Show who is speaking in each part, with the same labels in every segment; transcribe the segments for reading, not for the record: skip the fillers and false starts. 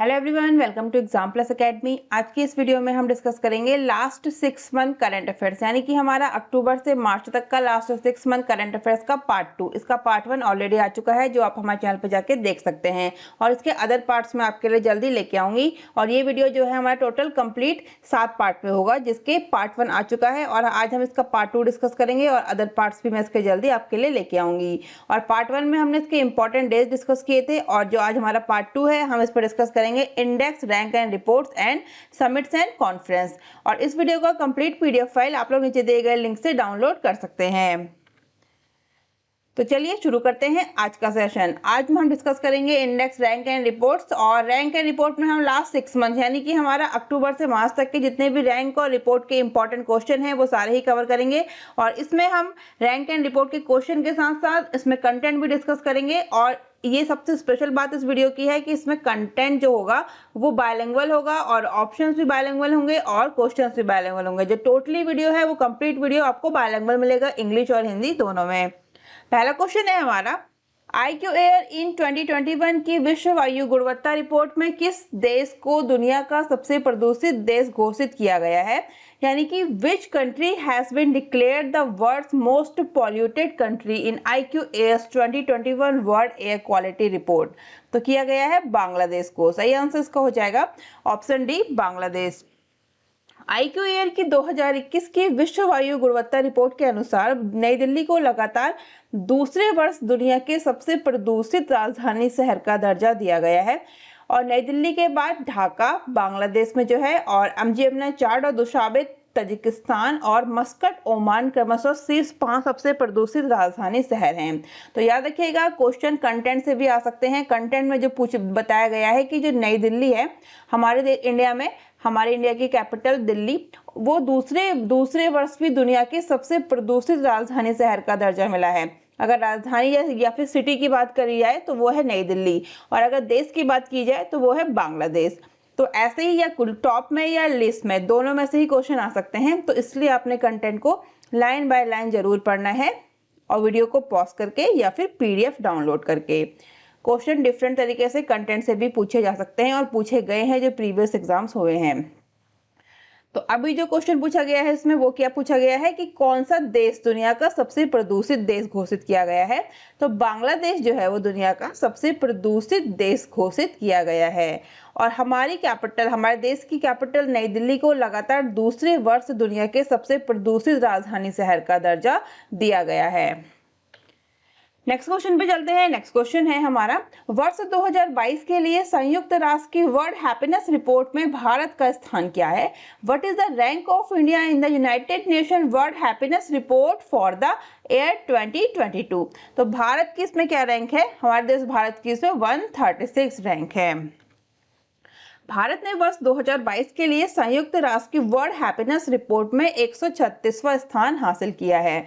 Speaker 1: Hello everyone, welcome to Exam Plus Academy. आज की इस वीडियो में हम डिस्कस करेंगे लास्ट 6 मंथ करंट अफेयर्स, यानी कि हमारा अक्टूबर से मार्च तक का लास्ट 6 मंथ करंट अफेयर्स का पार्ट 2। इसका पार्ट 1 ऑलरेडी आ चुका है, जो आप हमारे चैनल पर जाके देख सकते हैं, और इसके अदर पार्ट्स में आपके लिए जल्दी लेके आऊंगी। और ये वीडियो जो है हमारा टोटल कंप्लीट 7 पार्ट में होगा, जिसके पार्ट 1 आ चुका है, और आज हम इसका पार्ट 2 डिस्कस करेंगे, और अदर पार्ट्स भी मैं इसके जल्दी आपके लिए लेके आऊंगी। और पार्ट 1 में हमने इसके इंपॉर्टेंट डेज डिस्कस किए थे, और जो आज हमारा पार्ट 2 है हम इस पर डिस्कस करेंगे index, rank and reports and summits and conference. और इस वीडियो का कंप्लीट पीडीएफ फाइल आप लोग नीचे दिए गए लिंक से डाउनलोड कर सकते हैं। तो चलिए शुरू करते हैं आज का सेशन। आज हम डिस्कस करेंगे इंडेक्स, रैंक एंड रिपोर्ट्स। और रैंक एंड रिपोर्ट में हम लास्ट 6 मंथ यानी कि हमारा अक्टूबर से मार्च तक के जितने भी रैंक और रिपोर्ट के इंपॉर्टेंट क्वेश्चन हैं वो सारे ही कवर करेंगे। और इसमें हम रैंक एंड रिपोर्ट के क्वेश्चन के साथ साथ इसमें कंटेंट भी डिस्कस करेंगे। और ये सबसे स्पेशल बात इस वीडियो की है कि इसमें कंटेंट जो होगा वो बायलिंगुअल होगा, और ऑप्शंस भी बायलिंगुअल होंगे, और क्वेश्चंस भी बायलिंगुअल होंगे। जो टोटली वीडियो है वो कंप्लीट वीडियो आपको बायलिंगुअल मिलेगा, इंग्लिश और हिंदी दोनों में। पहला क्वेश्चन है हमारा, IQ एयर इन 2021 की विश्व वायु गुणवत्ता रिपोर्ट में किस देश को दुनिया का सबसे प्रदूषित देश घोषित किया गया है? यानी कि which country has been declared the world's most polluted country in IQ Air's 2021 world air quality report. तो किया गया है बांग्लादेश को। सही आंसर इसका हो जाएगा option D, Bangladesh. IQ air की 2021 की विश्व वायु गुणवत्ता रिपोर्ट के अनुसार नई दिल्ली को लगातार दूसरे वर्ष दुनिया के सबसे प्रदूषित राजधानी शहर का दर्जा दिया गया है। और नई दिल्ली के बाद ढाका बांग्लादेश में जो है, और अमजद और दुशाबे तजिकिस्तान, और मस्कट ओमान क्रमशः शीर्ष 5 सबसे प्रदूषित राजधानी शहर हैं। तो याद रखिएगा, क्वेश्चन कंटेंट से भी आ सकते हैं। कंटेंट में जो बताया गया है कि जो नई दिल्ली है हमारे इंडिया में, हमारे इंडिया की कैपिटल दिल्ली, वो दूसरे वर्ष भी दुनिया के सबसे प्रदूषित राजधानी शहर का दर्जा मिला है। अगर राजधानी या फिर सिटी की बात करी जाए तो वो है नई दिल्ली, और अगर देश की बात की जाए तो वो है बांग्लादेश। तो ऐसे ही या टॉप में या लिस्ट में, दोनों में से ही क्वेश्चन आ सकते हैं। तो इसलिए आपने कंटेंट को लाइन बाय लाइन जरूर पढ़ना है, और वीडियो को पॉज करके या फिर PDF डाउनलोड करके। क्वेश्चन डिफरेंट तरीके से कंटेंट से भी पूछे जा सकते हैं, और पूछे गए हैं जो प्रीवियस एग्जाम्स हुए हैं। तो अभी जो क्वेश्चन पूछा गया है इसमें वो क्या पूछा गया है कि कौन सा देश दुनिया का सबसे प्रदूषित देश घोषित किया गया है? तो बांग्लादेश जो है वो दुनिया का सबसे प्रदूषित देश घोषित किया गया है। और हमारी कैपिटल, हमारे देश की कैपिटल नई दिल्ली को लगातार दूसरे वर्ष दुनिया के सबसे प्रदूषित राजधानी शहर का दर्जा दिया गया है। नेक्स्ट क्वेश्चन पे चलते हैं। नेक्स्ट क्वेश्चन है हमारा, वर्ष 2022 के लिए संयुक्त राष्ट्र की वर्ल्ड हैप्पीनेस रिपोर्ट में भारत का स्थान क्या है? What is the rank of India in the United nation world happiness report for the year 2022? तो भारत की इसमें क्या रैंक है? हमारे देश भारत की इसमें 136 रैंक है। भारत ने वर्ष 2022 के लिए संयुक्त राष्ट्र की वर्ल्ड हैप्पीनेस रिपोर्ट में 136वां स्थान हासिल किया है,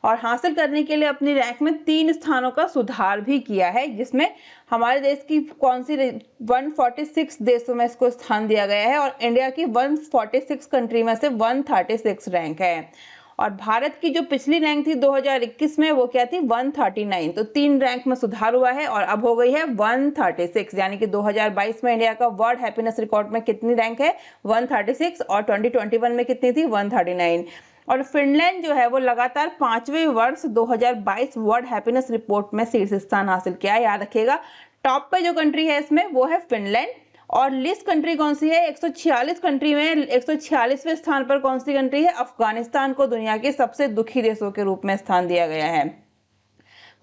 Speaker 1: और हासिल करने के लिए अपनी रैंक में 3 स्थानों का सुधार भी किया है, जिसमें हमारे देश की कौन सी 146 देशों में इसको स्थान दिया गया है, और इंडिया की 146 कंट्री में से 136 रैंक है। और भारत की जो पिछली रैंक थी 2021 में वो क्या थी? 139। तो 3 रैंक में सुधार हुआ है, और अब हो गई है 136। यानी कि 2022 में इंडिया का वर्ल्ड हैप्पीनेस रिकॉर्ड में कितनी रैंक है? 136। और 2021 में कितनी थी? 139। और फिनलैंड जो है वो लगातार 5वें वर्ष 2022 वर्ल्ड हैप्पीनेस रिपोर्ट में शीर्ष स्थान हासिल किया है। याद रखिएगा, टॉप पे जो कंट्री है इसमें वो है फिनलैंड। और लिस्ट कंट्री कौन सी है? 146 कंट्री में 146वें स्थान पर कौन सी कंट्री है? अफगानिस्तान को दुनिया के सबसे दुखी देशों के रूप में स्थान दिया गया है।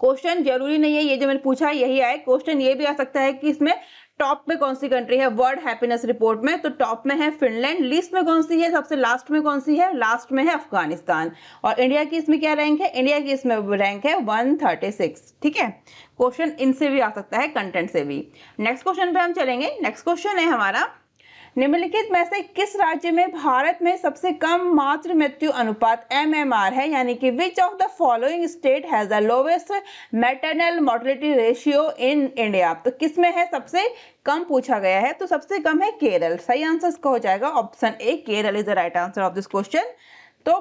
Speaker 1: क्वेश्चन जरूरी नहीं है ये जो मैंने पूछा यही आए, क्वेश्चन ये भी आ सकता है कि इसमें टॉप में कौन सी कंट्री है वर्ल्ड हैप्पीनेस रिपोर्ट में? तो टॉप में है फिनलैंड। लिस्ट में कौन सी है? सबसे लास्ट में कौन सी है? लास्ट में है अफगानिस्तान। और इंडिया की इसमें क्या रैंक है? इंडिया की इसमें रैंक है 136। ठीक है, क्वेश्चन इनसे भी आ सकता है, कंटेंट से भी। नेक्स्ट क्वेश्चन पे हम चलेंगे। नेक्स्ट क्वेश्चन है हमारा, निम्नलिखित में से किस राज्य में भारत में सबसे कम मातृ मृत्यु अनुपात MMR है? यानी कि विच of the following state has the lowest maternal mortality ratio in India? तो किस में है सबसे कम पूछा गया है? तो सबसे कम है केरल। सही आंसर इसका हो जाएगा option A, Kerala is the right answer of this question. तो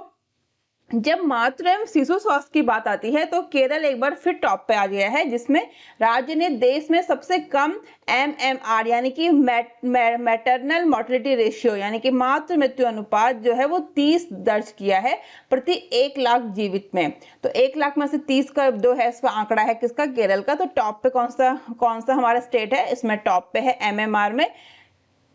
Speaker 1: जब मातृ एवं शिशु स्वास्थ्य की बात आती है तो केरल एक बार फिर टॉप पे आ गया है, जिसमें राज्य ने देश में सबसे कम MMR यानी कि मैटरनल मोर्टेलिटी रेशियो यानी कि मातृ मृत्यु अनुपात जो है वो 30 दर्ज किया है प्रति 1 लाख जीवित में। तो 1 लाख में से 30 का जो है इसका आंकड़ा है किसका, केरल का। तो टॉप पे कौन सा हमारा स्टेट है, इसमें टॉप पे है MMR में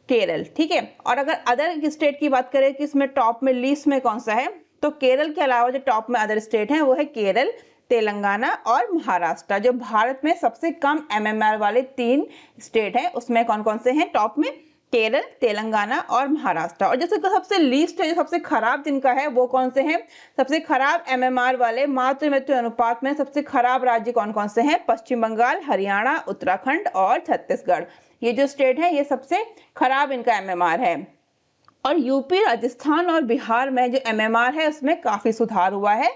Speaker 1: केरल, ठीक है। और अगर अदर स्टेट की बात करें कि इसमें टॉप में लीस्ट में कौन सा है, तो केरल के अलावा जो टॉप में अदर स्टेट हैं वो है केरल, तेलंगाना और महाराष्ट्र। जो भारत में सबसे कम MMR वाले 3 स्टेट हैं उसमें कौन कौन से हैं टॉप में, केरल, तेलंगाना और महाराष्ट्र। और जैसे सबसे लीस्ट है, जो सबसे खराब जिनका है वो कौन से हैं, सबसे खराब MMR वाले मातृ मृत्यु अनुपात में सबसे खराब राज्य कौन कौन से हैं, पश्चिम बंगाल, हरियाणा, उत्तराखंड और छत्तीसगढ़। ये जो स्टेट है ये सबसे खराब इनका MMR है। और यूपी, राजस्थान और बिहार में जो MMR है उसमें काफी सुधार हुआ है।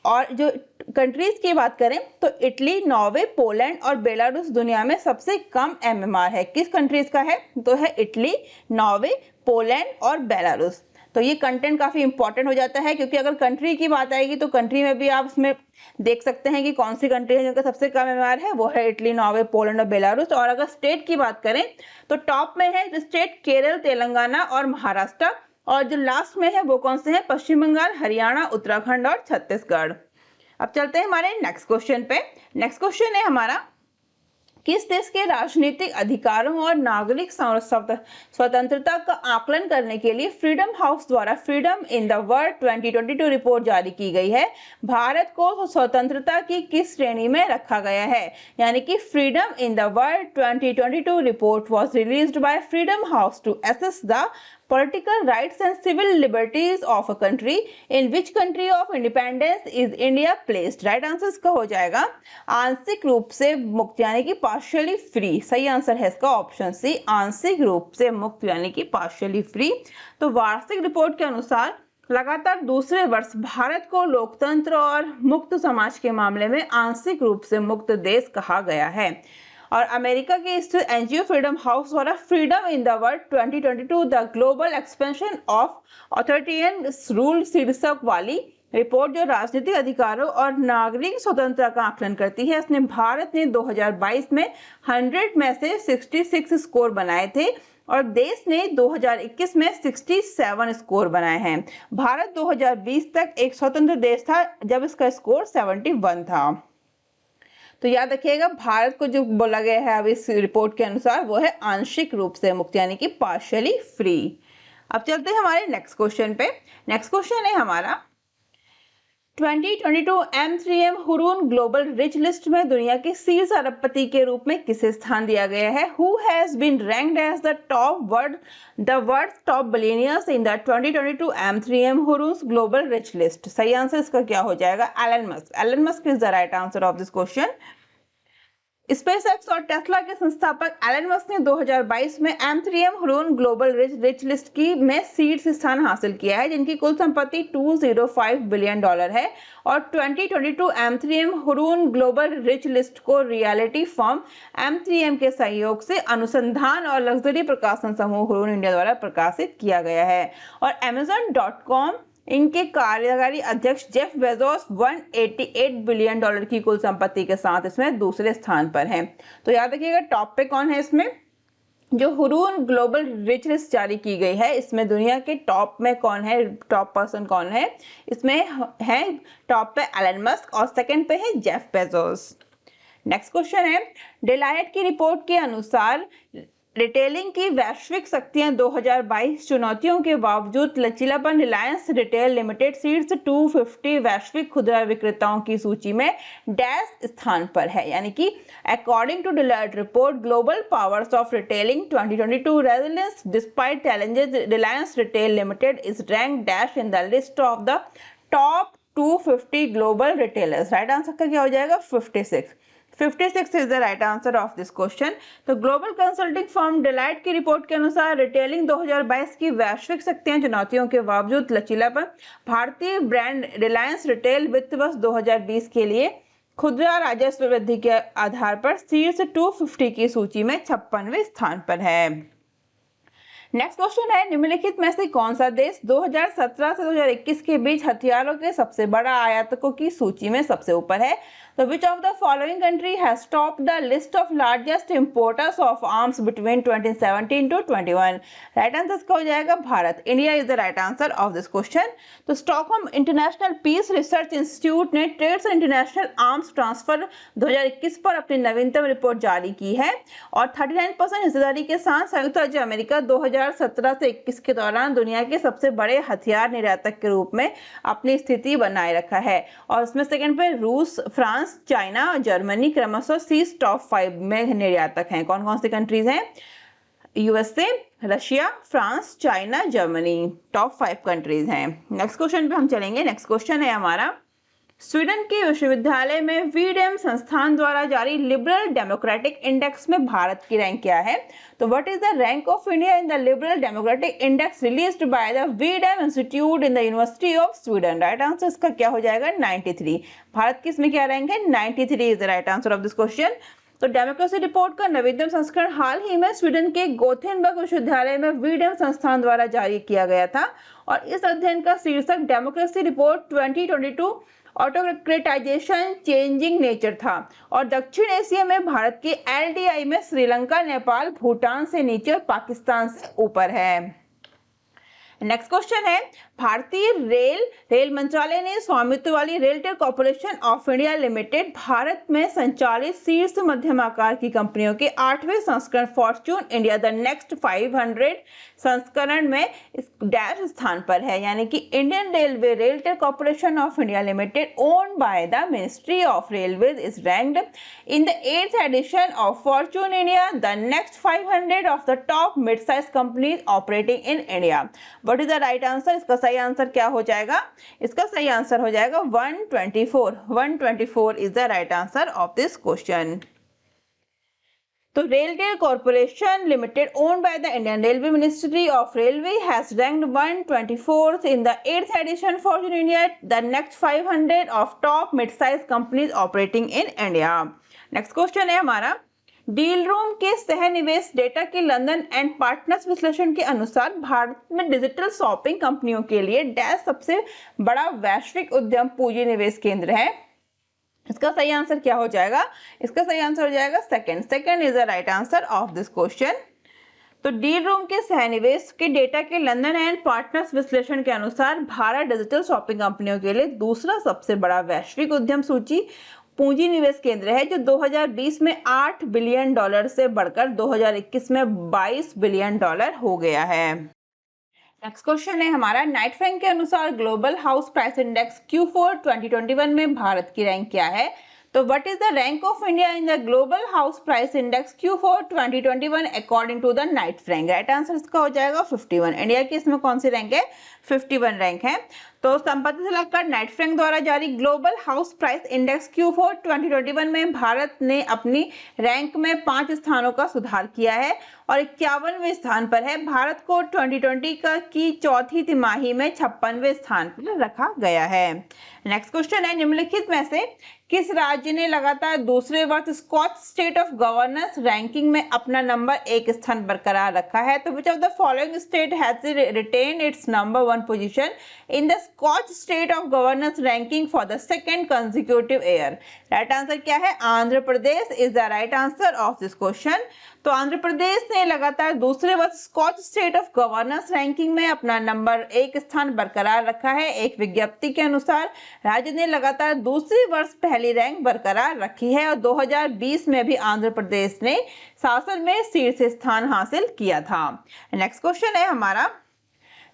Speaker 1: और जो कंट्रीज की बात करें तो इटली, नॉर्वे, पोलैंड और बेलारूस दुनिया में सबसे कम MMR है। किस कंट्रीज का है, तो है इटली, नॉर्वे, पोलैंड और बेलारूस। तो ये कंटेंट काफी इंपॉर्टेंट हो जाता है, क्योंकि अगर कंट्री की बात आएगी तो कंट्री में भी आप उसमें देख सकते हैं कि कौन सी कंट्री है जिनका सबसे कम MMR है, वो है इटली, नॉर्वे, पोलैंड और बेलारूस। और अगर स्टेट की बात करें तो टॉप में है स्टेट केरल, तेलंगाना और महाराष्ट्र, और जो लास्ट में है वो कौन से हैं, पश्चिम बंगाल, हरियाणा, उत्तराखंड और छत्तीसगढ़। अब चलते हैं हमारे नेक्स्ट क्वेश्चन पे। नेक्स्ट क्वेश्चन है हमारा, किस देश के राजनीतिक अधिकारों और नागरिक स्वतंत्रता का आकलन करने के लिए फ्रीडम हाउस द्वारा freedom in the world 2022 report जारी की गई है। भारत को स्वतंत्रता की किस श्रेणी में रखा गया है, यानी कि freedom in the world 2022 report was released by Freedom House to assess the political rights and civil liberties of a country, in which country of independence is India placed। Right answer इसका हो जाएगा आंशिक रूप से मुक्त यानी कि partially free. सही आंसर है इसका ऑप्शन सी, आंशिक रूप से मुक्त यानी कि पार्शियली फ्री। तो वार्षिक रिपोर्ट के अनुसार लगातार दूसरे वर्ष भारत को लोकतंत्र और मुक्त समाज के मामले में आंशिक रूप से मुक्त देश कहा गया है। और अमेरिका के स्थित एनजीओ फ्रीडम हाउस द्वारा freedom in the world 2022 the global expansion of authoritarian rule शीर्षक वाली रिपोर्ट जो राजनीतिक अधिकारों और नागरिक स्वतंत्रता का आकलन करती है, इसने भारत ने 2022 में 100 में से 66 स्कोर बनाए थे और देश ने 2021 में 67 स्कोर बनाए हैं। भारत 2020 तक एक स्वतंत्र देश था जब इसका स्कोर 71 था। तो याद रखिएगा, भारत को जो बोला गया है अब इस रिपोर्ट के अनुसार वो है आंशिक रूप से मुक्त यानी कि पार्शियली फ्री। अब चलते हैं हमारे नेक्स्ट क्वेश्चन पे। नेक्स्ट क्वेश्चन है हमारा, 2022 M3M Hurun global rich list में दुनिया के शीर्ष अरबपति के रूप में किसे स्थान दिया गया है। Who has been ranked as the world's top billionaires in the 2022 M3M Hurun global rich list. सही आंसर इसका क्या हो जाएगा, Elon Musk. Elon Musk is the right answer of this question. SpaceX और टेस्ला के संस्थापक एलन मस्क ने 2022 में M3M Hurun global rich list की में शीर्ष स्थान हासिल किया है, जिनकी कुल संपत्ति $205 बिलियन है। और 2022 M3M Hurun global rich list को रियलिटी फर्म M3M के सहयोग से अनुसंधान और लग्जरी प्रकाशन समूह हुरून इंडिया द्वारा प्रकाशित किया गया है। और Amazon.com इनके कार्यकारी अध्यक्ष जेफ बेजोस 188 बिलियन डॉलर की कुल संपत्ति के साथ इसमें दूसरे स्थान पर हैं। तो याद रखिएगा टॉप पे कौन है, इसमें जो हुरून ग्लोबल रिच लिस्ट जारी की गई है इसमें दुनिया के टॉप में कौन है, टॉप पर्सन कौन है, इसमें है टॉप पे एलन मस्क और सेकंड पे है जेफ बेजोस। नेक्स्ट क्वेश्चन है, डेलाइट की रिपोर्ट के अनुसार रिटेलिंग की वैश्विक शक्तियां 2022 चुनौतियों के बावजूद लचीलापन रिलायंस रिटेल लिमिटेड शीर्ष 250 वैश्विक खुदरा विक्रेताओं की सूची में डैश स्थान पर है, यानी कि according to Deloitte report global powers of retailing 2022 resilience despite challenges Reliance retail limited is rank dash in the list of the top 250 global retailers. Right answer का क्या हो जाएगा, 56 is the right answer of this question। तो global consulting firm daylight की report के अनुसार retailing 2022 की वैश्विक शक्तियां चुनौतियों के बावजूद लचीलापन भारतीय ब्रांड रिलायंस रिटेल वित्त वर्ष 2020 के लिए खुदरा राजस्व वृद्धि के आधार पर शीर्ष 250 की सूची में 56वें स्थान पर है। नेक्स्ट क्वेश्चन है, निम्नलिखित में से कौन सा देश 2017 से 2021 के बीच हथियारों के सबसे बड़ा आयातकों की सूची में सबसे ऊपर है? तो which of the following country has topped the list of largest importers of arms between 2017 to 21? Right answer इसका हो जाएगा Bharat. India is the right answer of this question. तो Stockholm International Peace Research Institute ने trends international arms transfer 2021 पर अपनी नवीनतम report जारी की है और 39% हिस्सेदारी के साथ संयुक्त राज्य अमेरिका 2017 से 21 के दौरान दुनिया के सबसे बड़े हथियार निर्यातक के रूप में अपनी स्थिति बनाए रखा है। और उसमें सेकंड पे रूस, फ्रांस, चाइना और जर्मनी क्रमशः शीर्ष टॉप 5 में निर्यातक हैं। कौन कौन सी कंट्रीज हैं? USA, Russia, France, China, Germany top 5 countries हैं। नेक्स्ट क्वेश्चन पे हम चलेंगे। नेक्स्ट क्वेश्चन है हमारा, स्वीडन के विश्वविद्यालय में वीडेम संस्थान द्वारा जारी लिबरल डेमोक्रेटिक इंडेक्स में भारत की रैंक क्या है? तो what is the rank of India in the liberal democratic index released by the V-Dem institute in the university of Sweden? Right answer इसका क्या हो जाएगा? 93। भारत की इसमें क्या रैंक है? 93 is the right answer of this question. तो democracy report का नवीनतम संस्करण हाल ही में स्वीडन के गोथेनबर्ग विश्वविद्यालय में वीडेम संस्थान द्वारा जारी किया गया था और इस अध्ययन का शीर्षक democracy report 2022 autocratisation changing nature था और दक्षिण एशिया में भारत के LDI में श्रीलंका, नेपाल, भूटान से नीचे और पाकिस्तान से ऊपर है। नेक्स्ट क्वेश्चन है, भारतीय रेल मंत्रालय ने स्वामित्व वाली RailTel corporation of India limited Bharat में संचालित शीर्ष मध्यम आकार की कंपनियों के 8वें संस्करण फॉर्च्यून इंडिया द नेक्स्ट 500 संस्करण में इस डैश स्थान पर है, यानी कि Indian railway RailTel corporation of India limited owned by the ministry of railways is ranked in the 8th edition of Fortune India the next 500 of the top mid size companies operating in India. What is the right answer? इसका सही answer क्या हो जाएगा? इसका सही answer हो जाएगा 124। 124 is the right answer of this question. तो RailTel corporation limited owned by the Indian railway ministry of railway has ranked 124th in the 8th edition Fortune India the next 500 of top mid size companies operating in India. Next question है हमारा, deal room के सह निवेश data के London and partners विश्लेषण के अनुसार भारत में डिजिटल शॉपिंग कंपनियों के लिए डैश सबसे बड़ा वैश्विक उद्यम पूंजी निवेश केंद्र है। इसका सही आंसर क्या हो जाएगा? इसका सही आंसर हो जाएगा second. Second is the right answer of this question. तो डील रूम के सहनिवेश के डेटा के लंदन एंड पार्टनर्स विश्लेषण के अनुसार भारत डिजिटल शॉपिंग कंपनियों के लिए दूसरा सबसे बड़ा वैश्विक उद्यम सूची पूंजी निवेश केंद्र है, जो 2020 में $8 बिलियन से बढ़कर 2021 में $22 बिलियन हो गया है। नेक्स्ट क्वेश्चन है हमारा, नाइट फ्रैंक के अनुसार global house price index Q4 2021 में भारत की रैंक क्या है? तो what is the rank of India in the global house price index Q4 2021 according to the Knight Frank? Right answer इसका हो जाएगा 51। इंडिया की इसमें कौन सी रैंक है? 51 रैंक है। तो संपत्ति से लगकर नाइट फ्रैंक द्वारा जारी global house price index Q4 2021 में भारत ने अपनी रैंक में 5 स्थानों का सुधार किया है और 51वें स्थान पर है। भारत को 2020 की चौथी तिमाही में 56वें स्थान पर रखा गया है। नेक्स्ट क्वेश्चन है, निम्नलिखित में से किस राज्य ने लगातार दूसरे वर्ष Skoch state of governance ranking में अपना नंबर 1 स्थान बरकरार रखा है? तो which of the following state has retained its number 1 position in the Skoch state of governance ranking for the second consecutive year? Right answer क्या है? Andhra Pradesh is the right answer of this question. तो आंध्र प्रदेश ने लगातार दूसरे वर्ष Skoch state of governance ranking में अपना number 1 स्थान बरकरार रखा है। एक विज्ञप्ति के अनुसार राज्य ने लगातार दूसरे वर्ष पहली रैंक बरकरार रखी है और 2020 में भी आंध्र प्रदेश ने शासन में शीर्ष स्थान हासिल किया था। नेक्स्ट क्वेश्चन है हमारा,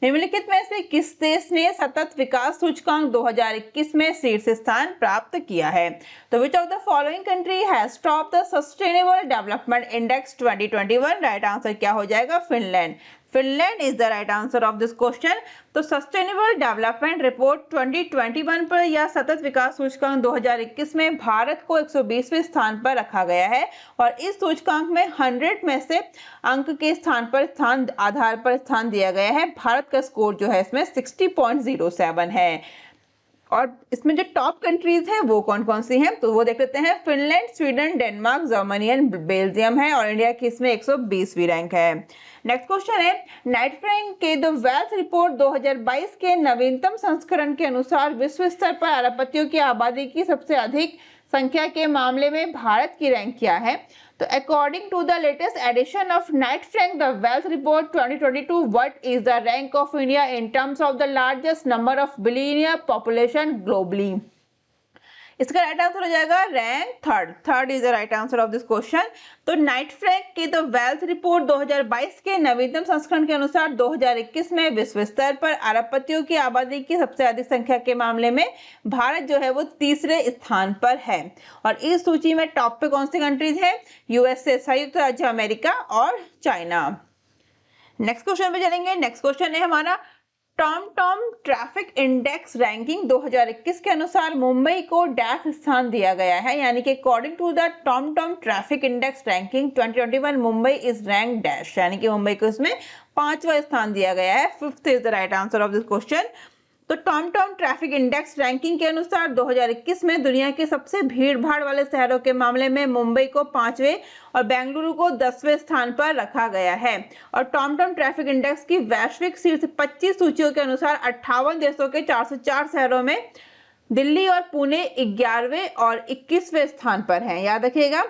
Speaker 1: निम्नलिखित में से किस देश ने सतत विकास सूचकांक 2021 में शीर्ष स्थान प्राप्त किया है? तो which of the following country has top the sustainable development index 2021? Right answer क्या हो जाएगा? Finland. Finland is the right answer of this question. तो सस्टेनेबल डेवलपमेंट रिपोर्ट 2021 पर या सतत विकास सूचकांक 2021 में भारत को 120वें स्थान पर रखा गया है और इस सूचकांक में 100 में से अंक के आधार पर स्थान दिया गया है। भारत का स्कोर जो है इसमें 60.07 है। और इसमें जो टॉप कंट्रीज हैं वो कौन कौन सी हैं, तो वो देख लेते हैं। Finland, Sweden, Denmark, Germany and Belgium है, और इंडिया की इसमें 120वीं रैंक है। नेक्स्ट क्वेश्चन है, नाइट फ्रैंक के द वेल्थ रिपोर्ट 2022 के नवीनतम संस्करण के अनुसार विश्व स्तर पर अरबपतियों की आबादी की सबसे अधिक संख्या के मामले में भारत की रैंक क्या है। तो according to the latest edition of Knight Frank the wealth report 2022, what is the rank of India in terms of the largest number of billionaire population globally. इसका राइट आंसर हो जाएगा rank third is the right answer of this question. तो Knight Frank की the wealth report 2022 के नवीनतम संस्करण के अनुसार 2021 में विश्व स्तर पर अरबपतियों की आबादी की सबसे अधिक संख्या के मामले में भारत जो है वो तीसरे स्थान पर है। और इस सूची में टॉप पे कौन सी कंट्रीज है, यूएसए, संयुक्त राज्य अमेरिका और चाइना। नेक्स्ट क्वेश्चन पे चलेंगे। नेक्स्ट क्वेश्चन है हमारा, टॉम ट्रैफिक इंडेक्स रैंकिंग 2021 के अनुसार मुंबई को डैश स्थान दिया गया है, यानी कि according to the Tom traffic index ranking 2021 Mumbai is rank dash, यानी कि मुंबई को इसमें 5वां स्थान दिया गया है। Fifth is the right answer of this question. तो टॉम ट्रैफिक इंडेक्स रैंकिंग के अनुसार 2021 में दुनिया के सबसे भीड़ भाड़ वाले शहरों के मामले में मुंबई को 5वें और बेंगलुरु को 10वें स्थान पर रखा गया है। और टॉम ट्रैफिक इंडेक्स की वैश्विक शीर्ष 25 सूचियों के अनुसार 58 देशों के 404 शहरों में दिल्ली और पुणे 11वें और 21वें स्थान पर हैं। याद रखिएगा,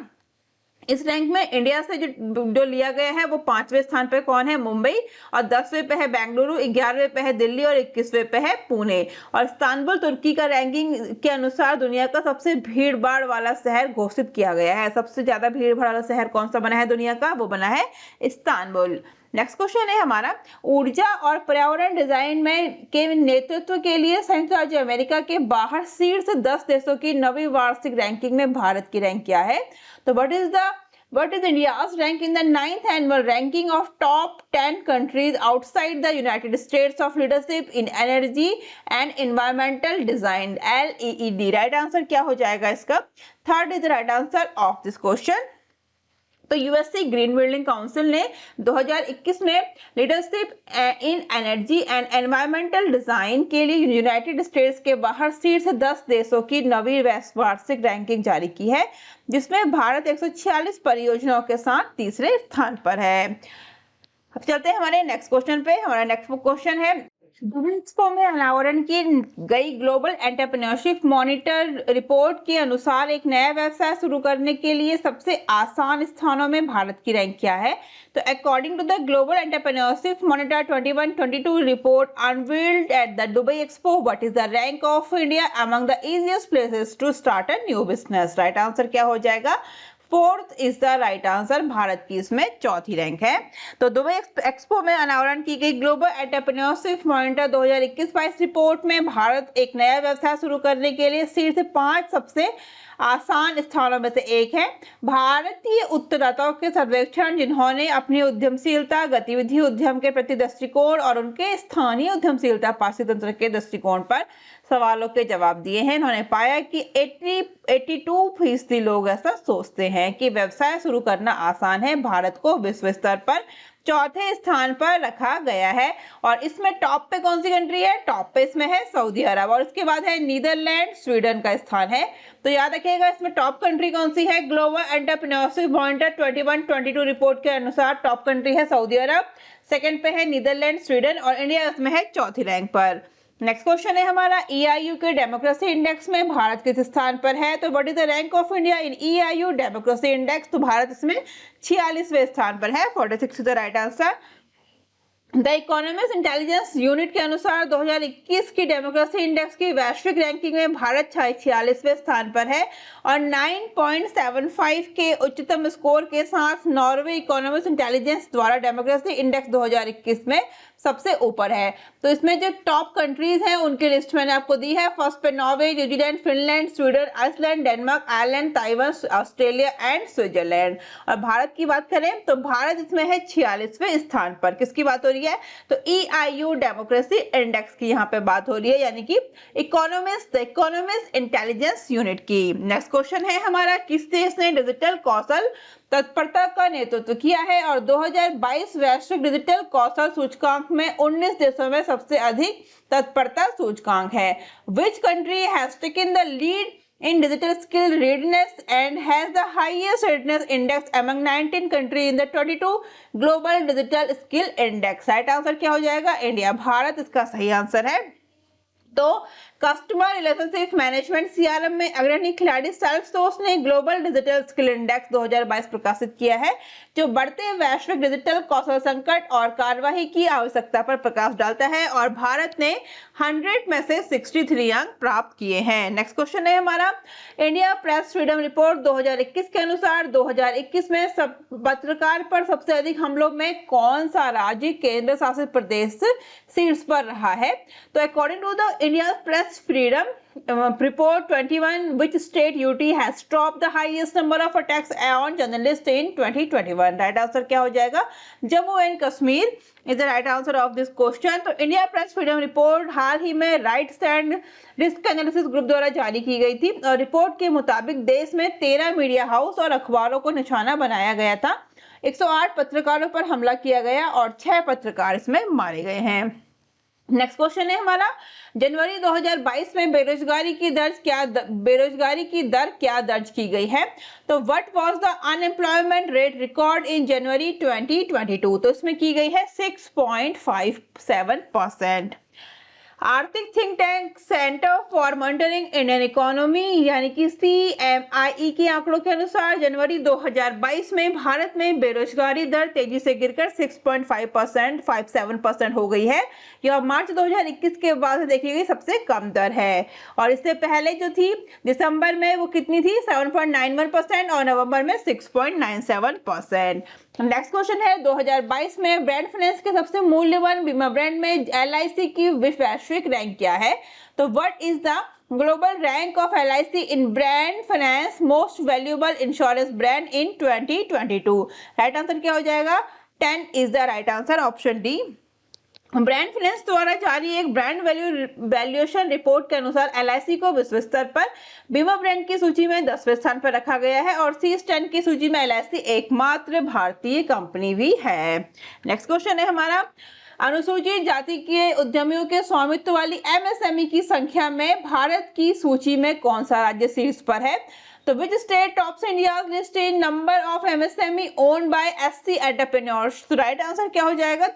Speaker 1: इस रैंक में इंडिया से जो लिया गया है वो 5वें स्थान पे कौन है, मुंबई, और 10वें पे है बेंगलुरु, 11वें पे है दिल्ली और 21वें पे है पुणे। और इस्तांबुल तुर्की का रैंकिंग के अनुसार दुनिया का सबसे भीड़ भाड़ वाला शहर घोषित किया गया है। सबसे ज्यादा भीड़ भाड़ वाला शहर कौन सा बना है दुनिया का, वो बना है इस्तांबुल। नेक्स्ट क्वेश्चन है हमारा, ऊर्जा और पर्यावरण डिजाइन में के नेतृत्व के लिए संयुक्त राज्य अमेरिका के बाहर शीर्ष 10 देशों की नवी वार्षिक रैंकिंग में भारत की रैंक क्या है। तो what is India's rank in the 9th annual ranking of top 10 countries outside the United States of leadership in energy and environmental design, LEED। Right answer क्या हो जाएगा इसका, third is right answer of this question. तो USC green building council ने 2021 में leadership in energy and environmental design के लिए United states के बाहर शीर्ष 10 देशों की नवी वार्षिक रैंकिंग जारी की है, जिसमें भारत 146 परियोजनाओं के साथ तीसरे स्थान पर है। अब चलते हैं हमारे नेक्स्ट क्वेश्चन पे। हमारा नेक्स्ट क्वेश्चन है, एक्सपो में अनावरण की गई ग्लोबल एंटरप्रेन्योरशिप मॉनिटर रिपोर्ट के अनुसार एक नया व्यवसाय शुरू करने के लिए सबसे आसान स्थानों में भारत की रैंक क्या है। तो according to the global entrepreneurship monitor 21-22 report unveiled at the Dubai expo, what is the rank of India among the easiest places to start a new business. Right answer क्या हो जाएगा, fourth is the right answer, Bharat की इसमें चौथी rank है। तो Dubai expo में अनावरण की गई ग्लोबल एंटरप्रेन्योरशिप मॉनिटर 2021-22 रिपोर्ट में भारत एक नया व्यवसाय शुरू करने के लिए शीर्ष 5 सबसे आसान स्थानों में से एक है। भारतीय उत्तरदाताओं के सर्वेक्षण, जिन्होंने अपनी उद्यमशीलता, गतिविधि, उद्यम के प्रति दृष्टिकोण और उनके स्थानीय उद्यमशीलता पासी तंत्र के दृष्टिकोण पर सवालों के जवाब दिए हैं, उन्होंने पाया कि 82% लोग ऐसा सोचते हैं कि व्यवसाय शुरू करना आसान है। भारत को विश्व स्तर पर चौथे स्थान पर रखा गया है। और इसमें टॉप पे कौन सी कंट्री है, टॉप पे इसमें है सऊदी अरब, और उसके बाद है नीदरलैंड, स्वीडन का स्थान है। तो याद रखिएगा इसमें टॉप कंट्री कौन सी है, ग्लोबल एंटरप्रेन्योरशिप मॉनिटर 21-22 रिपोर्ट के अनुसार टॉप कंट्री है सऊदी अरब, सेकंड पे है नीदरलैंड, स्वीडन, और इंडिया इसमें है चौथी रैंक पर। नेक्स्ट क्वेश्चन है हमारा, EIU के डेमोक्रेसी इंडेक्स में भारत किस स्थान पर है। तो what is the rank of India in EIU democracy index. तो भारत इसमें 46वें स्थान पर है, 46 is the right answer. The economics intelligence unit के अनुसार 2021 की डेमोक्रेसी इंडेक्स की वैश्विक रैंकिंग में भारत 46वें स्थान पर है और 9.75 के उच्चतम स्कोर के साथ नॉर्वे इकोनॉमिक्स इंटेलिजेंस द्वारा डेमोक्रेसी इंडेक्स 2021 में सबसे ऊपर है। तो इसमें जो टॉप कंट्रीज हैं उनकी लिस्ट मैंने आपको दी है। फर्स्ट पे Norway, New Zealand, Finland, Sweden, Iceland, Denmark, Ireland, Taiwan, Australia and Switzerland. और भारत की बात करें तो भारत इसमें है 46वें स्थान पर। किसकी बात हो रही रही है, तो EIU डेमोक्रेसी इंडेक्स की यहाँ पे बात हो रही है, यानी कि इकोनॉमिस्ट इंटेलिजेंस यूनिट की। नेक्स्ट क्वेश्चन है हमारा, किस देश ने डिजिटल कौशल तत्परता का नेतृत्व किया है? और 2022 वैश्विक डिजिटल कौशल सूचकांक में 19 देशों में सबसे अधिक तत्परता सूचकांक है। Which country has taken the lead in digital skill readiness and has the highest readiness index among 19 countries in the 22 global digital skill index? Right answer क्या हो जाएगा? इंडिया, भारत इसका सही आंसर है। तो कस्टमर रिलेशनशिप मैनेजमेंट CRM में अग्रणी खिलाड़ी सेल्सफोर्स ने ग्लोबल डिजिटल स्किल इंडेक्स 2022 प्रकाशित किया है, जो बढ़ते वैश्विक डिजिटल कौशल संकट और कार्यवाही की आवश्यकता पर प्रकाश डालता है, और भारत ने 100 में से 63 अंक प्राप्त किए हैं। नेक्स्ट क्वेश्चन है हमारा, इंडिया प्रेस फ्रीडम रिपोर्ट 2021 के अनुसार 2021 में पत्रकार पर सबसे अधिक हमलों में कौन सा राज्य केंद्र शासित प्रदेश शीर्ष पर रहा है? तो according to the India press freedom report 21, which state UT has stopped the highest number of attacks on journalists in 2021? Right answer क्या हो जाएगा? Jammu and Kashmir is the right answer of this question. तो इंडिया प्रेस फ्रीडम रिपोर्ट हाल ही में rights and risk analysis group द्वारा जारी की गई थी, और रिपोर्ट के मुताबिक देश में 13 मीडिया हाउस और अखबारों को निशाना बनाया गया था। 108 पत्रकारों पर हमला किया गया और 6 पत्रकार इसमें मारे गए हैं। नेक्स्ट क्वेश्चन है हमारा, जनवरी 2022 में बेरोजगारी की दर क्या दर्ज की गई है? तो what was the unemployment rate record in January 2022? तो इसमें की गई है 6.57%। आर्थिक think tank centre for monitoring Indian economy यानी कि CMIE के आंकड़ों के अनुसार जनवरी 2022 में भारत में बेरोजगारी दर तेजी से गिरकर 6.57% हो गई है। यह मार्च 2021 के बाद देखी गई सबसे कम दर है, और इससे पहले जो थी दिसंबर में वो कितनी थी? 7.91% और नवंबर में 6.97%। नेक्स्ट क्वेश्चन है, 2022 में ब्रांड फाइनेंस के सबसे मूल्यवान बीमा ब्रांड में LIC की वैश्विक रैंक क्या है? तो what is the global rank of LIC in brand finance most valuable insurance brand in 2022? Right answer क्या हो जाएगा? 10 is the right answer, option D. Brand finance द्वारा जारी एक ब्रांड वैल्यूएशन रिपोर्ट के अनुसार LIC को विश्व स्तर पर बीमा ब्रांड की सूची में 10वें स्थान पर रखा गया है, और C10 की सूची में LIC एकमात्र भारतीय कंपनी भी है। नेक्स्ट क्वेश्चन है हमारा, अनुसूचित जाति के उद्यमियों के स्वामित्व वाली MSME की संख्या में भारत की सूची में कौन सा राज्य शीर्ष पर है? तो which state tops India's list in number of MSME owned by SC entrepreneurs? तो राइट आंसर क्या हो जाएगा?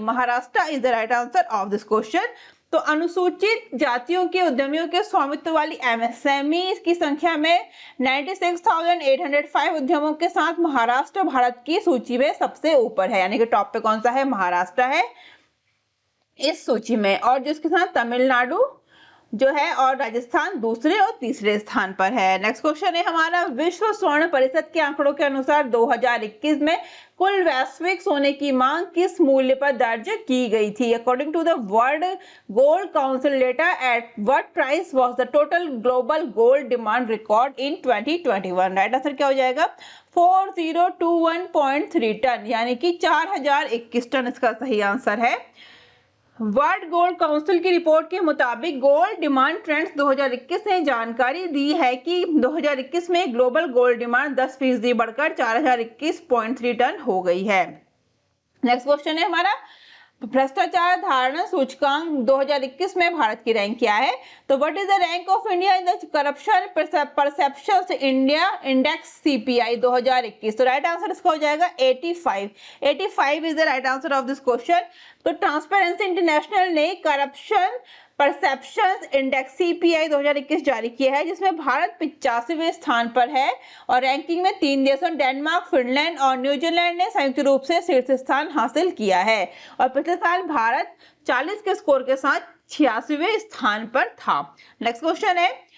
Speaker 1: Maharashtra is the right answer of this question. तो अनुसूचित जातियों के उद्यमियों के स्वामित्व वाली MSME की संख्या में 96,805 उद्यमों के साथ महाराष्ट्र भारत की सूची में सबसे ऊपर है, यानी कि टॉप पे कौन सा है? महाराष्ट्र है इस सूची में, और जिसके साथ तमिलनाडु जो है और राजस्थान दूसरे और तीसरे स्थान पर है। नेक्स्ट क्वेश्चन है हमारा, विश्व स्वर्ण परिषद के आंकड़ों के अनुसार 2021 में कुल वैश्विक सोने की मांग किस मूल्य पर दर्ज की गई थी? According to the world gold council data, at what price was the total global gold demand record in 2021? Right answer क्या हो जाएगा? 4021.3 टन, यानी कि 4021 टन इसका सही आंसर है। वर्ल्ड गोल्ड काउंसिल की रिपोर्ट के मुताबिक गोल्ड डिमांड ट्रेंड्स 2021 ने जानकारी दी है कि 2021 में ग्लोबल गोल्ड डिमांड 10% बढ़कर 4021.3 टन हो गई है। नेक्स्ट क्वेश्चन है हमारा, भ्रष्टाचार धारणा सूचकांक 2021 में भारत की रैंक क्या है? तो what is the rank of India in the corruption perception India index CPI 2021? तो राइट आंसर इसका हो जाएगा 85 is the right answer of this question. तो ट्रांसपेरेंसी इंटरनेशनल ने करप्शन परसेप्शन इंडेक्स CPI 2021 जारी किया है, जिसमें भारत 85वें स्थान पर है, और रैंकिंग में 3 देशों डेनमार्क, फिनलैंड और न्यूजीलैंड ने संयुक्त रूप से शीर्ष स्थान हासिल किया है, और पिछले साल भारत 40 के स्कोर के साथ 86वें स्थान पर था। नेक्स्ट क्वेश्चन है,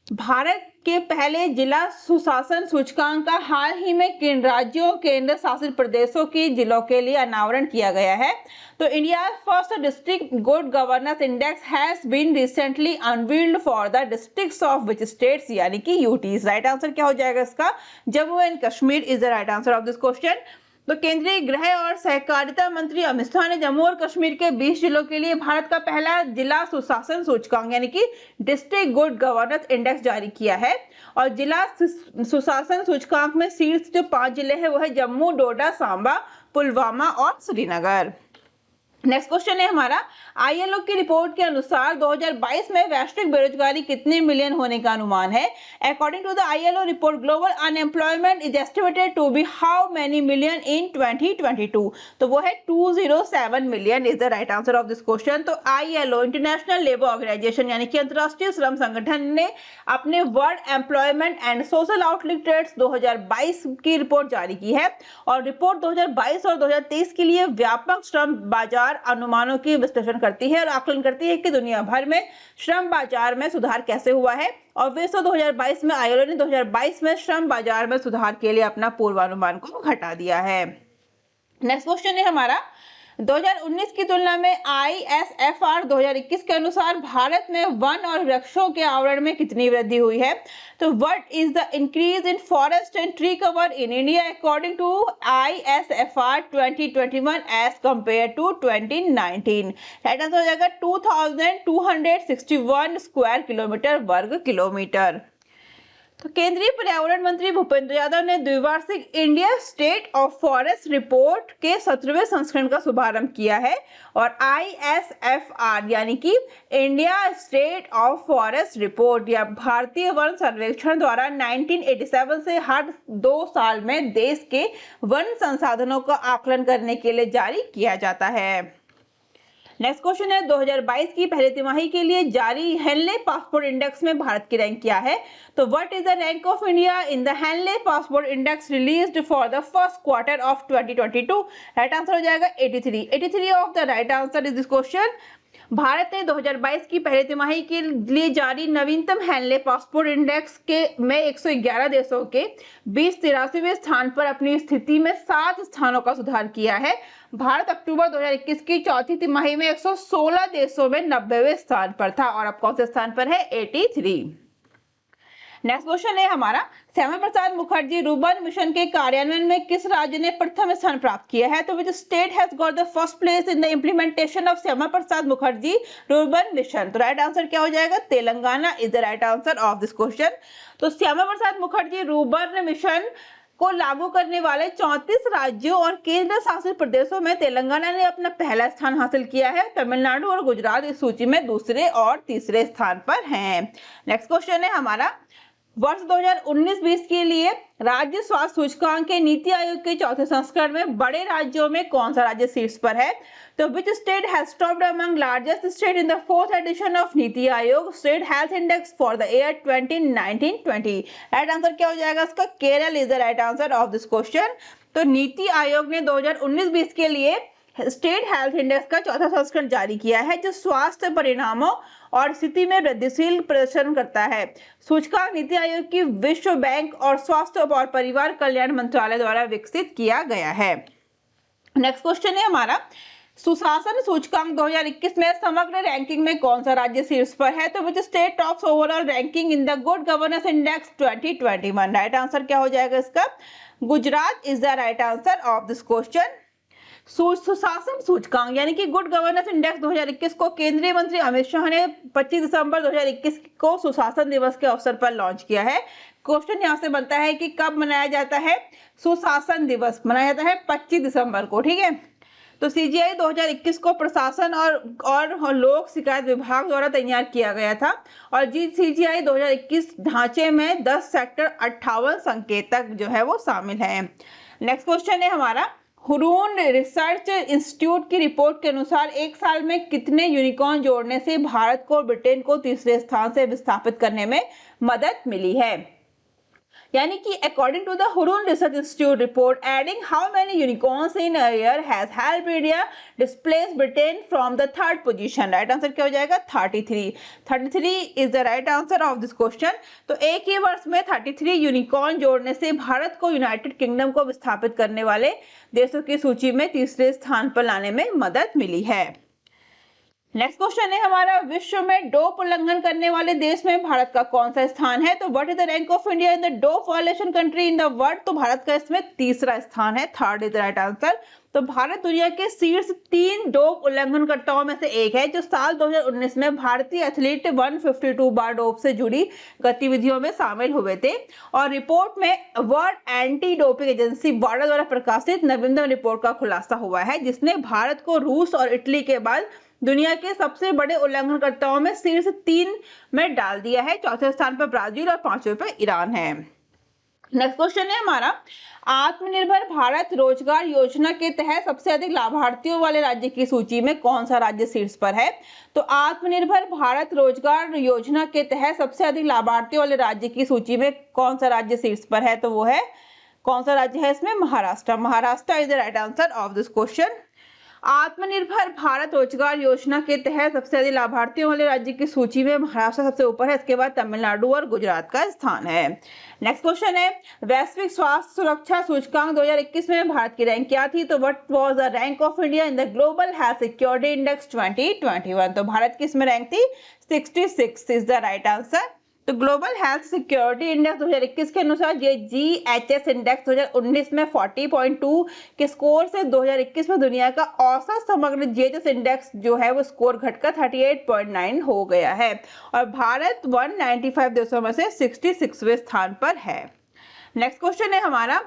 Speaker 1: भारत के पहले जिला सुशासन सूचकांक का हाल ही में किन राज्यों केंद्र शासित प्रदेशों की जिलों के लिए अनावरण किया गया है? तो India first district good governance index has been recently unveiled for the districts of which states, यानी कि UTs। राइट आंसर क्या हो जाएगा इसका? Jammu and Kashmir is the right answer of this question. तो केंद्रीय गृह और सहकारिता मंत्री अमित शाह ने जम्मू और कश्मीर के 20 जिलों के लिए भारत का पहला जिला सुशासन सूचकांक यानी कि डिस्ट्रिक्ट गुड गवर्नेंस इंडेक्स जारी किया है। और जिला सुशासन सूचकांक में शीर्ष जो 5 जिले हैं वो है जम्मू, डोडा, सांबा, पुलवामा और श्रीनगर। नेक्स्ट क्वेश्चन है हमारा, आईएलओ की रिपोर्ट के अनुसार 2022 में वैश्विक बेरोजगारी कितने मिलियन होने का अनुमान है। According to the ILO report global unemployment is estimated to be how many million in 2022। तो वो है 207 million is the right answer of this question. तो आईएलओ इंटरनेशनल लेबर ऑर्गेनाइजेशन यानी कि अंतरराष्ट्रीय श्रम संगठन ने अपने world employment and social outlook trends 2022 की रिपोर्ट जारी की है। और रिपोर्ट 2022 और 2023 के लिए व्यापक श्रम बाजार अनुमानों की विश्लेषण करती है और आकलन करती है कि दुनिया भर में श्रम बाजार में सुधार कैसे हुआ है। और वैसे 2022 में आईएलओ ने 2022 में श्रम बाजार में सुधार के लिए अपना पूर्वानुमान को घटा दिया है। नेक्स्ट क्वेश्चन है हमारा, 2019 की तुलना में ISFR 2021 के अनुसार भारत में वन और वृक्षों के आवरण में कितनी वृद्धि हुई है। तो what is the increase in forest and tree cover in India according to ISFR 2021 as compare to 2019। Right answer हो जाएगा 2261 स्क्वायर किलोमीटर वर्ग किलोमीटर। तो केंद्रीय पर्यावरण मंत्री भूपेंद्र यादव ने द्विवार्षिक India state of forest report के 17वें संस्करण का शुभारंभ किया है। और ISFR यानी कि India state of forest report या भारतीय वन सर्वेक्षण द्वारा 1987 से हर 2 साल में देश के वन संसाधनों का आकलन करने के लिए जारी किया जाता है। नेक्स्ट क्वेश्चन है, 2022 की पहली तिमाही के लिए जारी हेनले पासपोर्ट इंडेक्स में भारत की रैंक क्या है। तो what is the rank of India in the Henley passport index released for the first quarter of 2022। Right answer हो जाएगा 83 of the right answer is this question. Bharat ने 2022 की पहली तिमाही के लिए जारी नवीनतम हेनले पासपोर्ट इंडेक्स के में 111 देशों के 283वें स्थान पर अपनी स्थिति में 7 स्थानों का सुधार किया है। भारत अक्टूबर 2021 की चौथी तिमाही में 116 देशों में 90वें स्थान पर था और अब कौन से स्थान पर है, 83। नेक्स्ट क्वेश्चन है हमारा, श्यामा प्रसाद मुखर्जी रूर्बन मिशन के कार्यान्वयन में किस राज्य ने प्रथम स्थान प्राप्त किया है। तो which state has got the first place in the implementation of Shyama Prasad Mukherjee rurban mission. तो राइट आंसर क्या हो जाएगा, Telangana is the right answer of this question. तो श्यामा प्रसाद मुखर्जी रूर्बन मिशन को लागू करने वाले 34 राज्यों और केंद्र शासित प्रदेशों में तेलंगाना ने अपना पहला स्थान हासिल किया है। तमिलनाडु और गुजरात इस सूची में दूसरे और तीसरे स्थान पर हैं। नेक्स्ट क्वेश्चन है हमारा, वर्ष 2019-20 के लिए राज्य स्वास्थ्य सूचकांक के नीति आयोग के चौथे संस्करण में बड़े राज्यों में कौन सा राज्य शीर्ष पर है। तो which state has topped among largest state in the 4th edition of NITI Aayog state health index for the year 2019-20। Right answer क्या हो जाएगा इसका, Kerala is the right answer of this question. तो नीति आयोग ने 2019-20 के लिए स्टेट हेल्थ इंडेक्स का चौथा संस्करण जारी किया है जो स्वास्थ्य परिणामों और स्थिति में वृद्धिशील प्रदर्शन करता है। सूचकांक नीति आयोग की विश्व बैंक और स्वास्थ्य और परिवार कल्याण मंत्रालय द्वारा विकसित किया गया है। नेक्स्ट क्वेश्चन है हमारा, सुशासन सूचकांक 2021 में समग्र रैंकिंग में कौन सा राज्य शीर्ष पर है। तो which state tops overall ranking in the good governance index 2021। Right answer क्या हो जाएगा इसका, Gujarat is the right answer of this question. सुशासन सूचकांक यानी कि गुड गवर्नेंस इंडेक्स 2021 को केंद्रीय मंत्री अमित शाह ने 25 दिसंबर 2021 को सुशासन दिवस के अवसर पर लॉन्च किया है। क्वेश्चन यहाँ से बनता है कि कब मनाया जाता है, सुशासन दिवस मनाया जाता है 25 दिसंबर को, ठीक है। तो CGI 2021 को प्रशासन और लोक शिकायत विभाग द्वारा तैयार किया गया था और CGI 2021 ढांचे में 10 सेक्टर 58 संकेतक जो है वो शामिल है। नेक्स्ट क्वेश्चन है हमारा, हुरून रिसर्च इंस्टीट्यूट की रिपोर्ट के अनुसार एक साल में कितने यूनिकॉर्न जोड़ने से भारत को ब्रिटेन को तीसरे स्थान से विस्थापित करने में मदद मिली है। यानी कि according to the Hurun research institute report, adding how many unicorns in a year has helped India displace Britain from the 3rd position. Right answer क्या हो जाएगा, 33 is the right answer of this question. तो एक ही वर्ष में 33 unicorn जोड़ने से भारत को यूनाइटेड किंगडम को विस्थापित करने वाले देशों की सूची में तीसरे स्थान पर लाने में मदद मिली है। नेक्स्ट क्वेश्चन है हमारा, विश्व में डोप उल्लंघन करने वाले देश में भारत का कौन सा स्थान है? तो what is the rank of India in the dope violation country in the world? तो भारत का इसमें तीसरा स्थान है, third is the right answer. तो भारत दुनिया के शीर्ष 3 डोप उल्लंघनकर्ताओं में से एक है, जो साल 2019 में भारतीय एथलीट 152 बार डोप से जुड़ी गतिविधियों में शामिल हुए थे। और रिपोर्ट में वर्ल्ड एंटी डोपिंग एजेंसी वाडा द्वारा प्रकाशित नवंबर रिपोर्ट का खुलासा हुआ है, जिसने भारत को रूस और इटली के बाद दुनिया के सबसे बड़े उल्लंघनकर्ताओं में शीर्ष 3 में डाल दिया है। चौथे स्थान पर ब्राजील और पांचवें पर ईरान है। नेक्स्ट क्वेश्चन है हमारा, आत्मनिर्भर भारत रोजगार योजना के तहत सबसे अधिक लाभार्थियों वाले राज्य की सूची में कौन सा राज्य शीर्ष पर है? तो आत्मनिर्भर भारत रोजगार योजना के तहत सबसे अधिक लाभार्थियों वाले राज्य की सूची में कौन सा राज्य शीर्ष पर है? तो वो है, कौन सा राज्य है इसमें? Maharashtra. Maharashtra is the right answer of this question. आत्मनिर्भर भारत रोजगार योजना के तहत सबसे अधिक लाभार्थियों वाले राज्य की सूची में महाराष्ट्र सबसे ऊपर है, इसके बाद तमिलनाडु और गुजरात का स्थान है। नेक्स्ट क्वेश्चन है, वैश्विक स्वास्थ्य सुरक्षा सूचकांक 2021 में भारत की रैंक क्या थी? तो what was the rank of India in the global health security index 2021? तो भारत की इसमें रैंक थी 66 इज द राइट आंसर। तो ग्लोबल हेल्थ सिक्योरिटी इंडेक्स 2021 के अनुसार ये GHS इंडेक्स 2019 में 40.2 के स्कोर से 2021 में दुनिया का औसत समग्र GHS इंडेक्स जो है वो स्कोर घटकर 38.9 हो गया है और भारत 195 देशों में से 66वें स्थान पर है। नेक्स्ट क्वेश्चन है हमारा,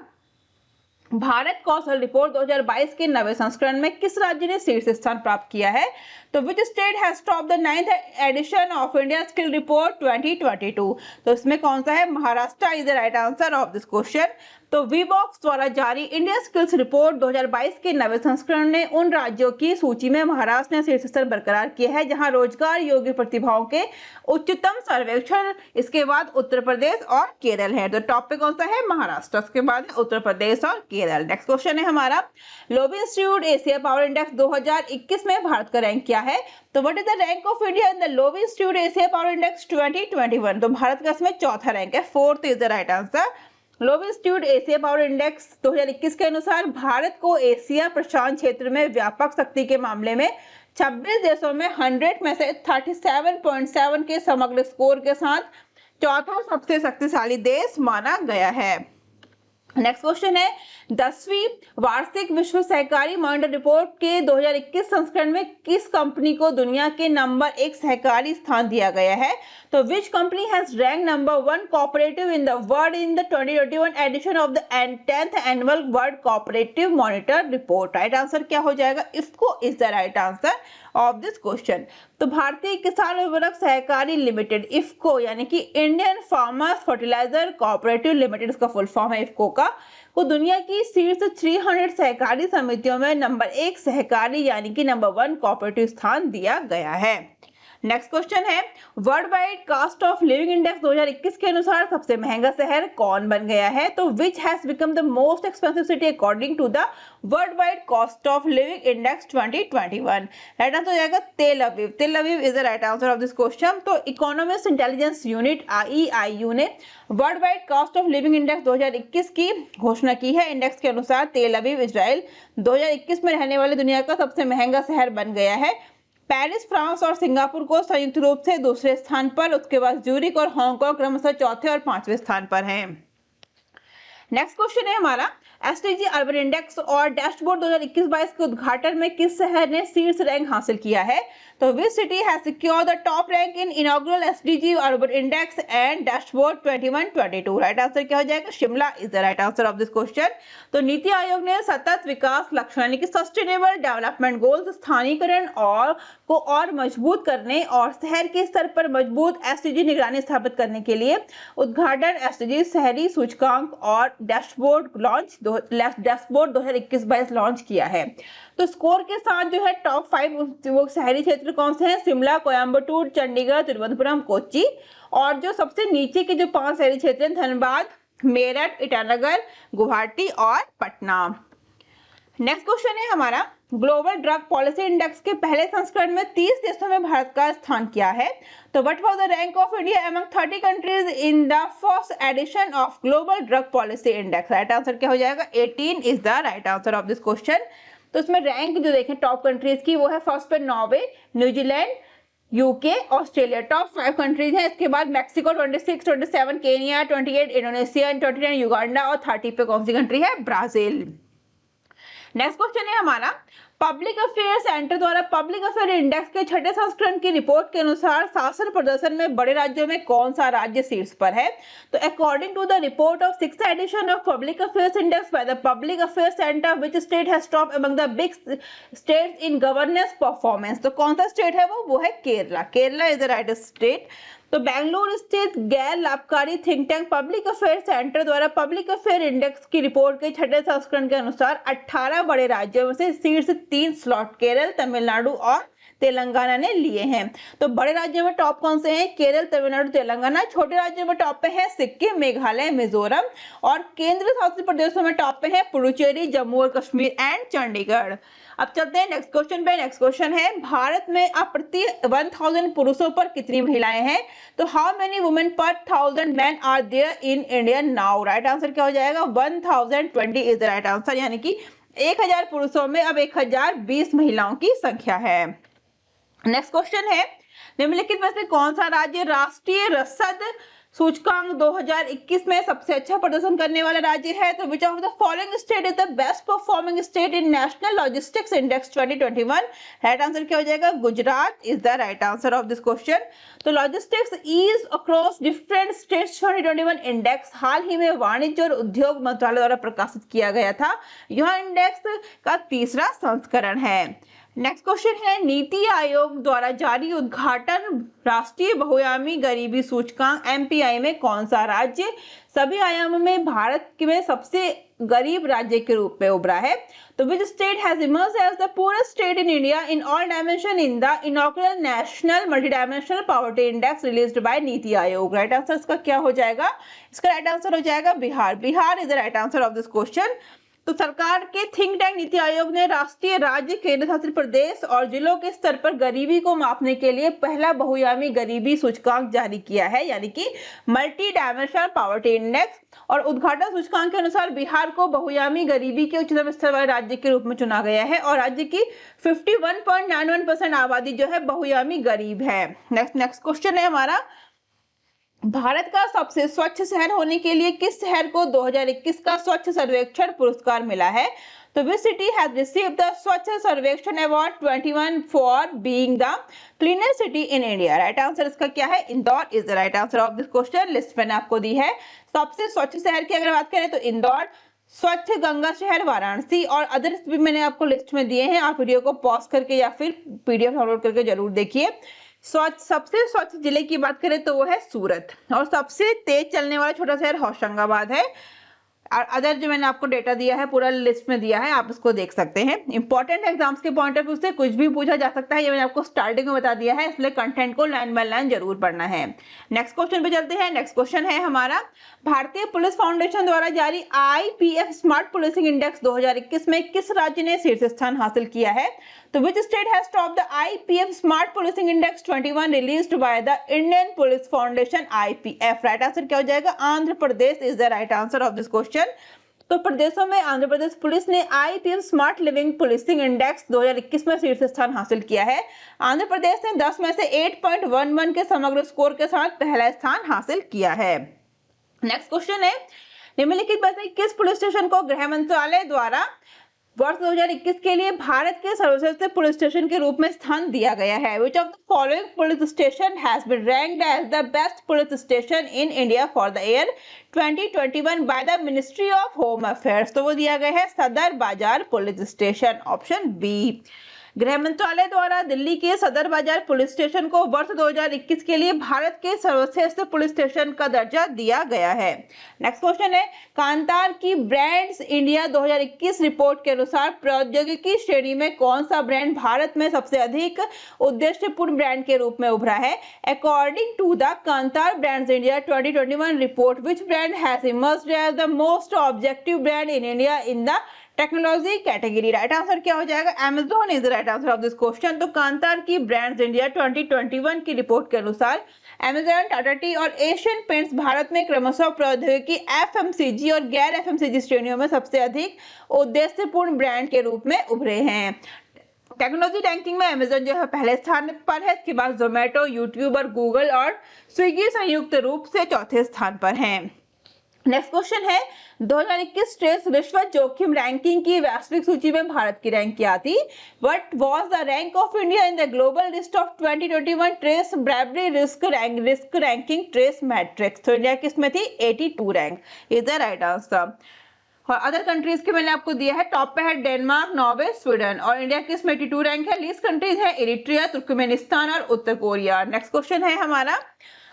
Speaker 1: भारत कौशल रिपोर्ट 2022 के नवे संस्करण में किस राज्य ने शीर्ष स्थान प्राप्त किया है? तो which state has top the 9th edition of India skill report 2022? तो इसमें कौन सा है? Maharashtra is the right answer of this question. तो वीबॉक्स द्वारा जारी इंडिया स्किल्स रिपोर्ट 2022 के नवे संस्करण ने उन राज्यों की सूची में महाराष्ट्र ने शीर्ष स्थान बरकरार किया है जहां रोजगार योग्य प्रतिभाओं के उच्चतम सर्वेक्षण, इसके बाद उत्तर प्रदेश और केरल है। तो टॉप पे कौन सा है? महाराष्ट्र, उसके बाद उत्तर प्रदेश और केरल। नेक्स्ट क्वेश्चन है हमारा, lobby institute Asia power index 2021 में भारत का रैंक क्या है? तो what is the rank of India in the lobby institute Asia power index 2021? तो भारत का इसमें चौथा रैंक है, fourth is the right answer. Lobby institute Asia power index 2021 के अनुसार भारत को एशिया प्रशांत क्षेत्र में व्यापक शक्ति के मामले में 26 देशों में 100 में से 37.7 के समग्र स्कोर के साथ चौथा सबसे शक्तिशाली देश माना गया है। नेक्स्ट क्वेश्चन है, 10वीं वार्षिक विश्व सहकारी मॉनिटर रिपोर्ट के 2021 संस्करण में किस कंपनी को दुनिया के नंबर 1 सहकारी स्थान दिया गया है? तो which company has rank number 1 cooperative in the world in the 2021 edition of the 10th annual world cooperative monitor report? Right answer क्या हो जाएगा? इसको is the right answer of this question. तो भारतीय किसान उर्वरक सहकारी लिमिटेड इफ्को यानी कि Indian farmers fertilizer cooperative limited, इसका फुल फॉर्म है इफ्को का, को दुनिया की शीर्ष 300 सहकारी समितियों में नंबर 1 सहकारी यानी कि नंबर 1 कोऑपरेटिव स्थान दिया गया है। नेक्स्ट क्वेश्चन है, world wide cost of living index 2021 के अनुसार सबसे महंगा शहर कौन बन गया है? तो which has become the most expensive city according to the world wide cost of living index 2021? Right answer हो जाएगा Tel Aviv. Tel Aviv is the right answer of this question. तो इकोनॉमिक्स इंटेलिजेंस यूनिट IEIU ने world wide cost of living index 2021 की घोषणा की है। Index के अनुसार तेल अवीव इजराइल 2021 में रहने वाले दुनिया का सबसे महंगा शहर बन गया है। पेरिस फ्रांस और सिंगापुर को संयुक्त रूप से दूसरे स्थान पर, उसके बाद ज्यूरिक और हांगकांग क्रमशः चौथे और पांचवें स्थान पर हैं। नेक्स्ट क्वेश्चन है हमारा, SDG अर्बन इंडेक्स और डैशबोर्ड 2021-22 के उद्घाटन में किस शहर ने शीर्ष रैंक हासिल किया है? तो which city has secured the top rank in inaugural SDG urban index and dashboard 21-22? Right answer क्या हो जाएगा? Shimla is the right answer of this question. तो नीति आयोग ने सतत विकास लक्ष्य यानी कि सस्टेनेबल डेवलपमेंट गोल्स स्थानीयकरण और मजबूत करने और शहर के स्तर पर मजबूत SDG निगरानी स्थापित करने के लिए उद्घाटन SDG शहरी सूचकांक और डैशबोर्ड 2021-22 लॉन्च किया है। तो स्कोर के साथ जो है टॉप 5 वो शहरी क्षेत्र कौन से हैं? शिमला, कोयम्बटूर, चंडीगढ़, तिरुवनंतपुरम, कोच्चि। और जो सबसे नीचे के जो 5 शहरी क्षेत्र हैं, धनबाद, मेरठ, ईटानगर, गुवाहाटी और पटना। नेक्स्ट क्वेश्चन है हमारा, ग्लोबल ड्रग पॉलिसी इंडेक्स के पहले संस्करण में 30 देशों में भारत का स्थान क्या है? तो what was the rank of India among 30 countries in the first edition of global drug policy index? Right answer क्या हो जाएगा? 18 is the right answer of this question. तो इसमें रैंक जो देखें टॉप कंट्रीज की, वो है फर्स्ट पे Norway, New Zealand, UK, Australia, top 5 countries हैं। इसके बाद मैक्सिको 26, 27 केनिया, 28 इंडोनेशिया, 29 युगांडा और 30 पे कौन सी कंट्री है, ब्राजील। नेक्स्ट क्वेश्चन है हमारा, पब्लिक अफेयर सेंटर द्वारा पब्लिक अफेयर इंडेक्स के छठे संस्करण की रिपोर्ट के अनुसार शासन प्रदर्शन में बड़े राज्यों में कौन सा राज्य शीर्ष पर है। तो according to the report of 6th edition of public affairs index by the public affair centre, which state has top among the big states in governance performance. तो कौन सा स्टेट है वो है Kerala. Kerala is the right state. तो बेंगलुरु स्थित गैर लाभकारी think tank public affair centre द्वारा पब्लिक अफेयर इंडेक्स की रिपोर्ट के छठे संस्करण के अनुसार 18 बड़े राज्यों में से शीर्ष 3 स्लॉट केरल, तमिलनाडु और तेलंगाना ने लिए हैं। तो बड़े राज्यों में टॉप कौन से हैं, केरल, तमिलनाडु, तेलंगाना। छोटे राज्यों में टॉप पे है सिक्किम, मेघालय, मिजोरम। और केंद्र शासित प्रदेशों में टॉप पे है पुडुचेरी, जम्मू और कश्मीर एंड चंडीगढ़। अब चलते हैं नेक्स्ट क्वेश्चन पे। नेक्स्ट क्वेश्चन है, भारत में अब प्रति 1000 पुरुषों पर कितनी महिलाएं हैं। तो how many women per 1000 man are there in India now. Right answer क्या हो जाएगा, 1020 इज द राइट आंसर, यानी कि 1000 पुरुषों में अब 1020 महिलाओं की संख्या है। नेक्स्ट क्वेश्चन है, निम्नलिखित में से कौन सा राज्य राष्ट्रीय रसद सूचकांक 2021 में सबसे अच्छा प्रदर्शन करने वाला राज्य है। तो which of the following state is the best performing state in national logistics index 2021। Right answer क्या हो जाएगा, Gujarat is the right answer of this question. तो logistics is across different states 2021 index हाल ही में वाणिज्य और उद्योग मंत्रालय द्वारा प्रकाशित किया गया था। यह इंडेक्स का तीसरा संस्करण है। नेक्स्ट क्वेश्चन है, नीति आयोग द्वारा जारी उद्घाटन राष्ट्रीय बहुआयामी गरीबी सूचकांक MPI में कौन सा राज्य सभी आयामों में भारत में सबसे गरीब राज्य के रूप में उभरा है। तो which state has emerged as the poorest state in India in all dimension in the inaugural national multidimensional poverty index released by NITI Aayog. Right answer इसका क्या हो जाएगा, इसका राइट आंसर हो जाएगा Bihar. Bihar is the right answer of this question. तो सरकार के थिंक टैंक नीति आयोग ने राष्ट्रीय, राज्य, केंद्र शासित प्रदेश और जिलों के स्तर पर गरीबी को मापने के लिए पहला बहुआयामी गरीबी सूचकांक जारी किया है, यानी कि मल्टी डायमेंशनल पॉवर्टी इंडेक्स। और उद्घाटन सूचकांक के अनुसार बिहार को बहुआयामी गरीबी के उच्चतम स्तर वाले राज्य के रूप में चुना गया है और राज्य की 51.91% आबादी जो है बहुआयामी गरीब है। नेक्स्ट क्वेश्चन है हमारा, भारत का सबसे स्वच्छ शहर होने के लिए किस शहर को 2021 का स्वच्छ सर्वेक्षण पुरस्कार मिला है। तो which city has received the स्वच्छ सर्वेक्षण award 21 for being the cleanest city in India. Right answer इसका क्या है, Indore is the right answer of this question. List मैंने आपको दी है। सबसे स्वच्छ शहर की अगर बात करें तो इंदौर, स्वच्छ गंगा शहर वाराणसी, और अदर्स भी मैंने आपको लिस्ट में दिए हैं। आप वीडियो को पॉज करके या फिर PDF डाउनलोड करके जरूर देखिए। सबसे स्वच्छ जिले की बात करें तो वो है सूरत, और सबसे तेज चलने वाला छोटा शहर होशंगाबाद है। और अदर जो मैंने आपको डेटा दिया है पूरा लिस्ट में दिया है, आप इसको देख सकते हैं। इंपॉर्टेंट एग्जाम्स के पॉइंट ऑफ व्यू से कुछ भी पूछा जा सकता है, ये मैंने आपको स्टार्टिंग में बता दिया है, इसलिए कंटेंट को लाइन बाय लाइन जरूर पढ़ना है। नेक्स्ट क्वेश्चन पे चलते हैं। नेक्स्ट क्वेश्चन है हमारा, भारतीय पुलिस फाउंडेशन द्वारा जारी IPF स्मार्ट पुलिसिंग इंडेक्स 2021 में किस राज्य ने शीर्ष स्थान हासिल किया है। तो which state has topped the IPF smart policing index 21 released by the Indian police foundation IPF। Right answer क्या हो जाएगा, Andhra Pradesh is the right answer of this question. तो प्रदेशों में आंध्र प्रदेश पुलिस ने IPF smart living policing index 2021 में शीर्ष स्थान हासिल किया है। आंध्र प्रदेश ने 10 में से 8.11 के समग्र स्कोर के साथ पहला स्थान हासिल किया है। नेक्स्ट क्वेश्चन है, निम्नलिखित में से किस पुलिस स्टेशन को गृह मंत्रालय द्वारा वर्ष 2021 के लिए भारत के सर्वश्रेष्ठ पुलिस स्टेशन के रूप में स्थान दिया गया है। Which of the following police station has been ranked as the best police station in India for the year 2021 by the ministry of home affairs. तो वो दिया गया है सदर बाजार पुलिस स्टेशन, ऑप्शन बी। गृह मंत्रालय द्वारा दिल्ली के सदर बाजार पुलिस स्टेशन को वर्ष 2021 के लिए भारत के सर्वश्रेष्ठ पुलिस स्टेशन का दर्जा दिया गया है। नेक्स्ट क्वेश्चन है, कांतार की ब्रांड्स इंडिया 2021 रिपोर्ट के अनुसार प्रौद्योगिकी श्रेणी में कौन सा ब्रांड भारत में सबसे अधिक उद्देश्यपूर्ण ब्रांड के रूप में उभरा है। According to the Kantar brands India 2021 report, which brand has emerged as the most objective brand in India in the technology category right answer क्या हो जाएगा, Amazon is the right answer of this question. तो Kantar की brands India 2021 की report के अनुसार Amazon, Tata T और Asian paints Bharat में क्रमशः प्रौद्योगिकी FMCG और गैर FMCG श्रेणियों में सबसे अधिक उद्देश्यपूर्ण ब्रांड के रूप में उभरे हैं। टेक्नोलॉजी रैंकिंग में Amazon जो है पहले स्थान पर है, इसके बाद जोमेटो, यूट्यूब और गूगल और स्विगी संयुक्त रूप से चौथे स्थान पर हैं। नेक्स्ट क्वेश्चन है 2021 ट्रेस रिश्वत जोखिम रैंकिंग की वैश्विक सूची में भारत की रैंक क्या थी? What was the rank of India in the global list of 2021 trace bravery risk ranking trace matrix? तो इंडिया किस में थी? 82 rank is the right answer. और अदर कंट्रीज के मैंने आपको दिया है, टॉप पे है डेनमार्क, नॉर्वे, स्वीडन और इंडिया किस में 82 रैंक है। लीस्ट कंट्रीज है इरिट्रिया, तुर्कमेनिस्तान और उत्तर कोरिया। नेक्स्ट क्वेश्चन है हमारा,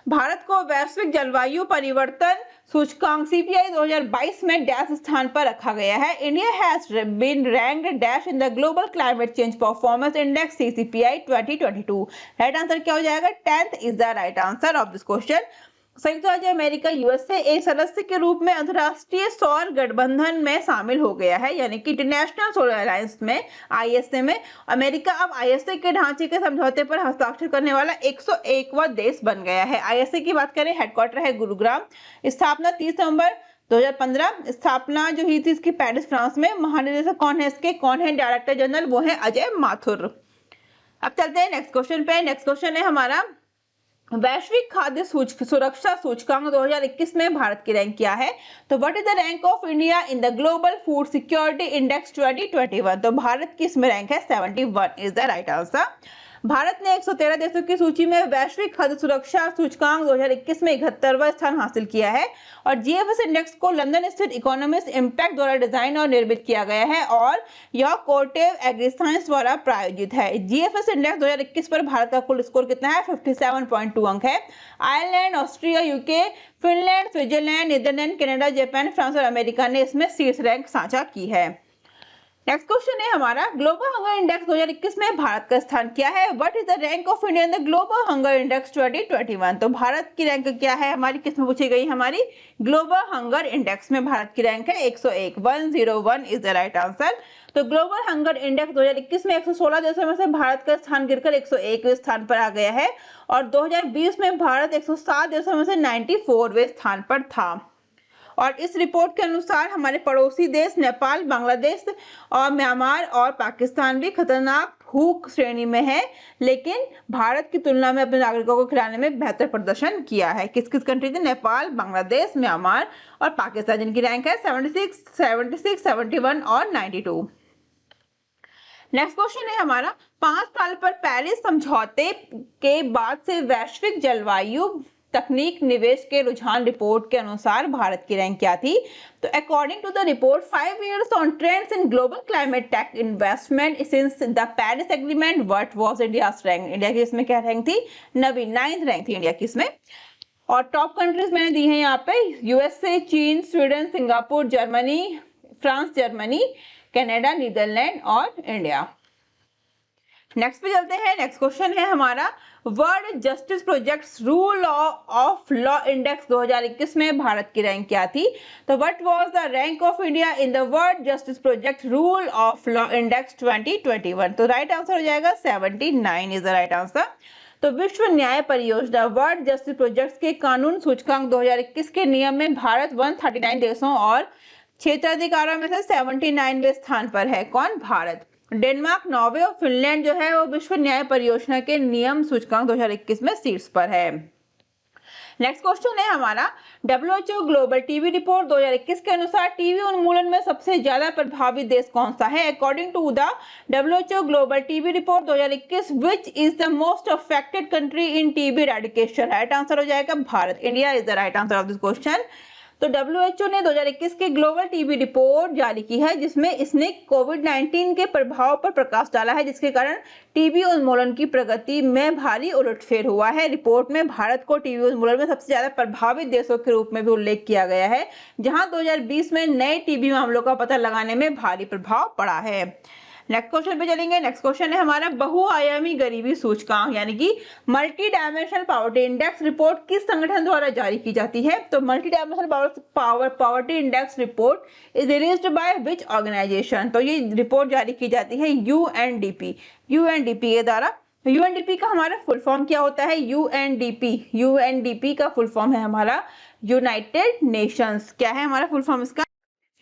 Speaker 1: भारत को वैश्विक जलवायु परिवर्तन सूचकांक CPI 2022 में डैश स्थान पर रखा गया है। India has been ranked dash in the global climate change performance index CCPI 2022। Right answer क्या हो जाएगा? 10th is the right answer of this question. संयुक्त राज्य अमेरिका USA एक सदस्य के रूप में अंतर्राष्ट्रीय सौर गठबंधन में शामिल हो गया है, यानी कि इंटरनेशनल सोलर अलायंस में ISA में। अमेरिका अब ISA के ढांचे के समझौते पर हस्ताक्षर करने वाला 101वां देश बन गया है। ISA की बात करें, हेडक्वार्टर है गुरुग्राम, स्थापना 30 नवंबर 2015, स्थापना जो हुई थी इसकी पेरिस फ्रांस में। महानिदेशक कौन है इसके, कौन है डायरेक्टर जनरल? वो है अजय माथुर। अब चलते हैं नेक्स्ट क्वेश्चन पे। नेक्स्ट क्वेश्चन है हमारा, वैश्विक खाद्य सुरक्षा सूचकांक 2021 में भारत की रैंक क्या है? तो what is the rank of India in the global food security index 2021? तो भारत की इसमें रैंक है 71 is the right answer. Bharat ने 113 देशों की सूची में वैश्विक खाद्य सुरक्षा सूचकांक 2021 में 71वां स्थान हासिल किया है और GFS इंडेक्स को लंदन स्थित इकोनॉमिस्ट इम्पैक्ट द्वारा डिजाइन और निर्मित किया गया है और यह कोर्टेव एग्रीसाइंस द्वारा प्रायोजित है। GFS इंडेक्स 2021 पर भारत का कुल स्कोर कितना है? 57.2 अंक है। Ireland, Austria, UK, Finland, Switzerland, Netherland, Canada, Japan, France और अमेरिका ने इसमें शीर्ष रैंक साझा की है। नेक्स्ट क्वेश्चन है हमारा, ग्लोबल हंगर इंडेक्स 2021 में भारत का स्थान क्या है? What is the rank of India in the global hunger index 2021? तो भारत की रैंक क्या है हमारी, किसमें पूछी गई? हमारी ग्लोबल हंगर इंडेक्स में भारत की रैंक है 101, 101 इज द राइट आंसर। तो ग्लोबल हंगर इंडेक्स 2021 में 116 देशों में से भारत का स्थान गिरकर 101वें स्थान पर आ गया है और 2020 में भारत 107 देशों में से 94वें स्थान पर था। और इस रिपोर्ट के अनुसार हमारे पड़ोसी देश नेपाल, बांग्लादेश और म्यांमार और पाकिस्तान भी खतरनाक भूख श्रेणी में है, लेकिन भारत की तुलना में अपने नागरिकों को खिलाने में बेहतर प्रदर्शन किया है। किस किस कंट्री थे? नेपाल, बांग्लादेश, म्यांमार और पाकिस्तान, जिनकी रैंक है 76, 71 और 92। नेक्स्ट क्वेश्चन है हमारा, 5 साल पर पेरिस समझौते के बाद से वैश्विक जलवायु तकनीक निवेश के रुझान रिपोर्ट के अनुसार भारत की रैंक क्या थी? तो according to the report 5 years on trends in global climate tech investment since the Paris Agreement, what was India's rank? India की इसमें क्या रैंक थी? 9th रैंक थी इंडिया की इसमें। और टॉप कंट्रीज मैंने दी है यहाँ पे, USA, चीन, Sweden, Singapore, Germany, France, Germany, Canada, Netherland और इंडिया। नेक्स्ट पे चलते हैं। नेक्स्ट क्वेश्चन है हमारा, world justice projects rule of law index 2021 में भारत की रैंक क्या थी? तो what was the rank of India in the world justice project rule of law index 2021? तो राइट आंसर हो जाएगा 79 इज द राइट आंसर। तो विश्व न्याय परियोजना वर्ल्ड जस्टिस प्रोजेक्ट्स के कानून सूचकांक 2021 के नियम में भारत 139 देशों और क्षेत्राधिकारों में से 79वें स्थान पर है। कौन? भारत। डेनमार्क, नॉर्वे और फिनलैंड जो है वो विश्व न्याय परियोजना के नियम सूचकांक 2021 में शीर्ष पर है। नेक्स्ट क्वेश्चन है हमारा, WHO ग्लोबल टीबी रिपोर्ट 2021 के अनुसार टीबी उन्मूलन में सबसे ज्यादा प्रभावित देश कौन सा है? According to the WHO global TB report 2021 which is the most affected country in TB eradication? Right answer हो जाएगा Bharat. India is the right answer of this question. तो WHO ने 2021 के ग्लोबल टीबी रिपोर्ट जारी की है, जिसमें इसने कोविड-19 के प्रभाव पर प्रकाश डाला है, जिसके कारण टीबी उन्मूलन की प्रगति में भारी उलटफेर हुआ है। रिपोर्ट में भारत को टीबी उन्मूलन में सबसे ज्यादा प्रभावित देशों के रूप में भी उल्लेख किया गया है, जहां 2020 में नए टीबी मामलों का पता लगाने में भारी प्रभाव पड़ा है। नेक्स्ट क्वेश्चन पे चलेंगे। नेक्स्ट क्वेश्चन है हमारा बहुआयामी गरीबी सूचकांक यानी कि multi dimensional poverty index report किस संगठन द्वारा जारी की जाती है? तो multi dimensional poverty index report is released by which organization? तो ये रिपोर्ट जारी की जाती है यूएनडीपी के द्वारा। यूएनडीपी का हमारा फुल फॉर्म क्या होता है? यूएनडीपी का फुल फॉर्म है हमारा यूनाइटेड नेशंस। क्या है हमारा फुल फॉर्म इसका?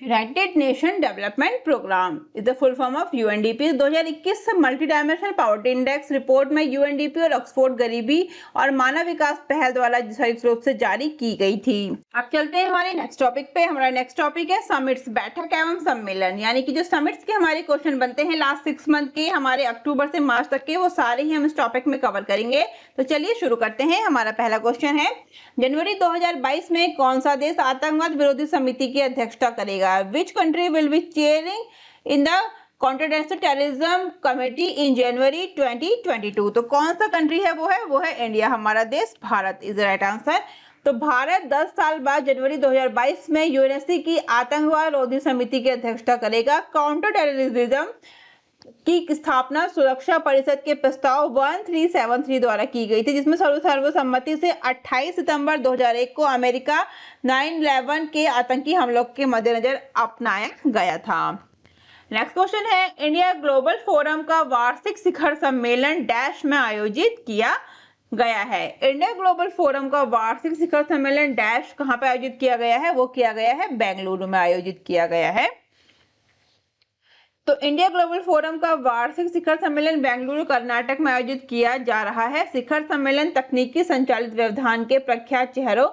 Speaker 1: United Nation development programme is the full form of UNDP. 2021 multi dimensional poverty index report में यूएनडीपी और ऑक्सफोर्ड गरीबी और मानव विकास पहल द्वारा संयुक्त रूप से जारी की गई थी। अब चलते हैं हमारे नेक्स्ट टॉपिक पे। हमारा नेक्स्ट टॉपिक है समिट्स, बैठक एवं सम्मेलन, यानी कि जो समिट्स के हमारे क्वेश्चन बनते हैं लास्ट 6 मंथ के, हमारे अक्टूबर से मार्च तक के, वो सारे ही हम इस टॉपिक में कवर करेंगे। तो चलिए शुरू करते हैं। हमारा पहला क्वेश्चन है जनवरी 2022 में कौन सा देश आतंकवाद विरोधी समिति की अध्यक्षता करेगा? Which country will be chairing in the Counter Terrorism Committee in January 2022? तो कौन सा कंट्री है? वो है इंडिया, हमारा देश भारत इज राइट आंसर। तो भारत 10 साल बाद जनवरी 2022 में यूएनएससी की आतंकवाद विरोधी समिति की अध्यक्षता करेगा। काउंटर टेररिज्म की स्थापना सुरक्षा परिषद के प्रस्ताव 1373 द्वारा की गई थी, जिसमें सर्वसम्मति से 28 सितंबर 2001 को अमेरिका 9/11 के आतंकी हमलों के मद्देनजर अपनाया गया था। नेक्स्ट क्वेश्चन है इंडिया ग्लोबल फोरम का वार्षिक शिखर सम्मेलन डैश में आयोजित किया गया है। इंडिया ग्लोबल फोरम का वार्षिक शिखर सम्मेलन डैश कहाँ पे आयोजित किया गया है? वो किया गया है बेंगलुरु में आयोजित किया गया है। तो इंडिया ग्लोबल फोरम का वार्षिक शिखर सम्मेलन बेंगलुरु कर्नाटक में आयोजित किया जा रहा है। शिखर सम्मेलन तकनीकी संचालित व्यवधान के प्रख्यात चेहरों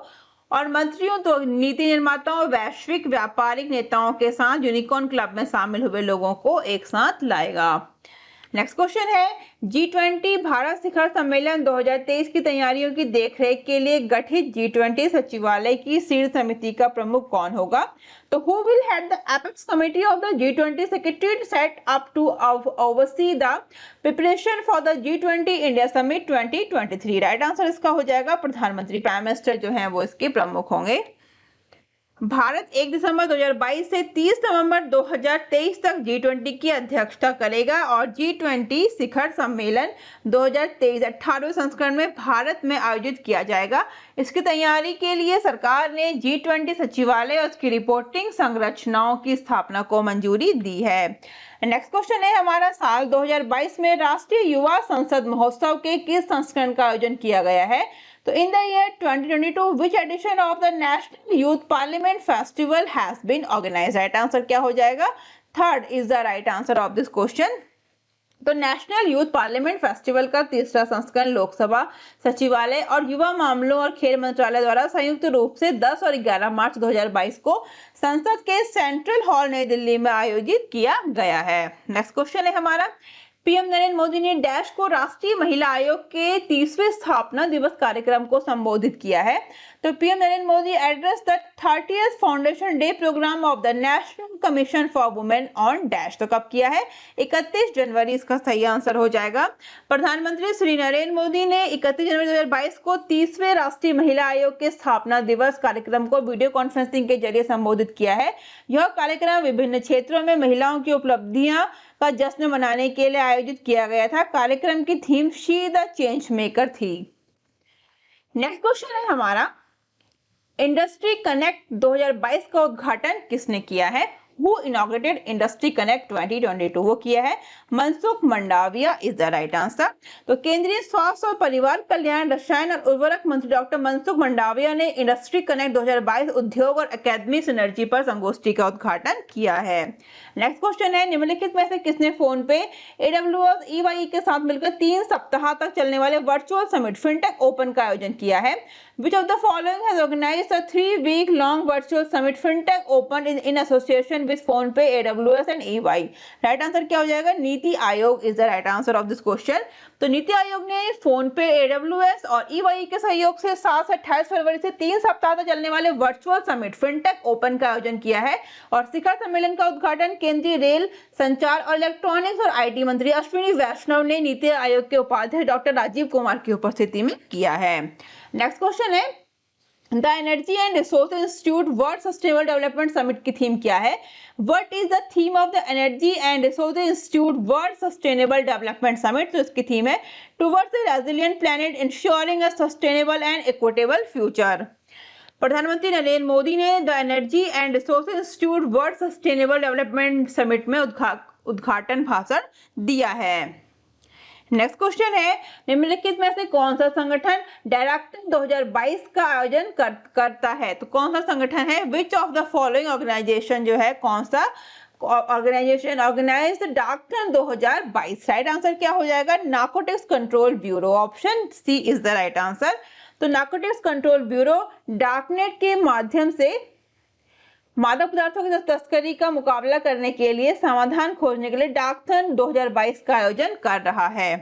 Speaker 1: और मंत्रियों, तो नीति निर्माताओं, वैश्विक व्यापारिक नेताओं के साथ यूनिकॉर्न क्लब में शामिल हुए लोगों को एक साथ लाएगा। नेक्स्ट क्वेश्चन है G20 भारत शिखर सम्मेलन 2023 की तैयारियों की देखरेख के लिए गठित G20 सचिवालय की शीर्ष समिति का प्रमुख कौन होगा? तो who will head the apex committee of the G20 secretariat set up to oversee the preparation for the G20 India Summit 2023? Right answer इसका हो जाएगा प्रधानमंत्री, प्राइम मिनिस्टर जो हैं वो इसके प्रमुख होंगे। भारत 1 दिसंबर 2022 से 30 नवंबर 2023 तक G20 की अध्यक्षता करेगा और G20 शिखर सम्मेलन 2023 18वें संस्करण में भारत में आयोजित किया जाएगा। इसकी तैयारी के लिए सरकार ने G20 सचिवालय और उसकी रिपोर्टिंग संरचनाओं की स्थापना को मंजूरी दी है। नेक्स्ट क्वेश्चन है हमारा साल 2022 में राष्ट्रीय युवा संसद महोत्सव के किस संस्करण का आयोजन किया गया है? तो in the year 2022 which edition of the National Youth Parliament Festival has been organized? Right answer क्या हो जाएगा? Third is the right answer of this question. तो नेशनल यूथ पार्लियामेंट फेस्टिवल का तीसरा संस्करण लोकसभा सचिवालय और युवा मामलों और खेल मंत्रालय द्वारा संयुक्त रूप से 10 और 11 मार्च 2022 को संसद के सेंट्रल हॉल नई दिल्ली में आयोजित किया गया है। नेक्स्ट क्वेश्चन है हमारा पीएम नरेंद्र मोदी ने डैश को राष्ट्रीय महिला आयोग के 30वें स्थापना दिवस कार्यक्रम को संबोधित किया है। तो PM Narendra Modi address the 30th foundation day programme of the national commission for women on dash. तो कब किया है? 31 जनवरी इसका सही आंसर हो जाएगा। प्रधानमंत्री श्री नरेंद्र मोदी ने 31 जनवरी 2022 को 30वें राष्ट्रीय महिला आयोग के स्थापना दिवस कार्यक्रम को वीडियो कॉन्फ्रेंसिंग के जरिए संबोधित किया है। यह कार्यक्रम विभिन्न क्षेत्रों में महिलाओं की उपलब्धियां का जश्न मनाने के लिए आयोजित किया गया था। कार्यक्रम की theme she the change maker थी। नेक्स्ट क्वेश्चन है हमारा इंडस्ट्री कनेक्ट 2022 का उद्घाटन किसने किया है? Who inaugurated industry connect 2022? वो किया है Mansukh Mandaviya is the right answer. तो केंद्रीय स्वास्थ्य और परिवार कल्याण, रसायन और उर्वरक मंत्री डॉक्टर मनसुख मंडाविया ने इंडस्ट्री कनेक्ट 2022 उद्योग और अकादमी सिनर्जी पर संगोष्ठी का उद्घाटन किया है। नेक्स्ट क्वेश्चन है निम्नलिखित में से किसने फोन पे AWS EY के साथ मिलकर 3 सप्ताह तक चलने वाले वर्चुअल समिट फिनटेक ओपन का आयोजन किया है? Which of the following has organized a 3-week-long virtual summit FinTech Open in association with PhonePe, AWS and EY? Right answer क्या हो जाएगा? NITI Aayog is the right answer of this question. तो नीति आयोग ने PhonePe, AWS और EY के सहयोग से 7 से 28 फरवरी से 3 सप्ताह तक चलने वाले वर्चुअल समिट FinTech ओपन का आयोजन किया है और शिखर सम्मेलन का उद्घाटन केंद्रीय रेल, संचार और इलेक्ट्रॉनिक्स और IT मंत्री अश्विनी वैष्णव ने नीति आयोग के उपाध्यक्ष डॉक्टर राजीव कुमार की उपस्थिति में किया है। नेक्स्ट क्वेश्चन है the energy and resource institute world sustainable development summit की थीम क्या है? What is the theme of the energy and resource institute world sustainable development summit? तो इसकी थीम है towards a resilient planet ensuring a sustainable and equitable future. प्रधानमंत्री नरेंद्र मोदी ने the energy and resource institute world sustainable development summit में उद्घाटन भाषण दिया है। नेक्स्ट क्वेश्चन है, निम्नलिखित में से कौन सा संगठन डायरेक्टिव 2022 का आयोजन करता है? तो कौन सा संगठन है? Which of the following organization जो है, कौन सा organization organize directive 2022? Right answer क्या हो जाएगा? Narcotics control bureau. Option C is the right answer. तो नारकोटिक्स कंट्रोल ब्यूरो डार्कनेट के माध्यम से मादक पदार्थों की तस्करी का मुकाबला करने के लिए समाधान खोजने के लिए डार्कथन 2022 का आयोजन कर रहा है।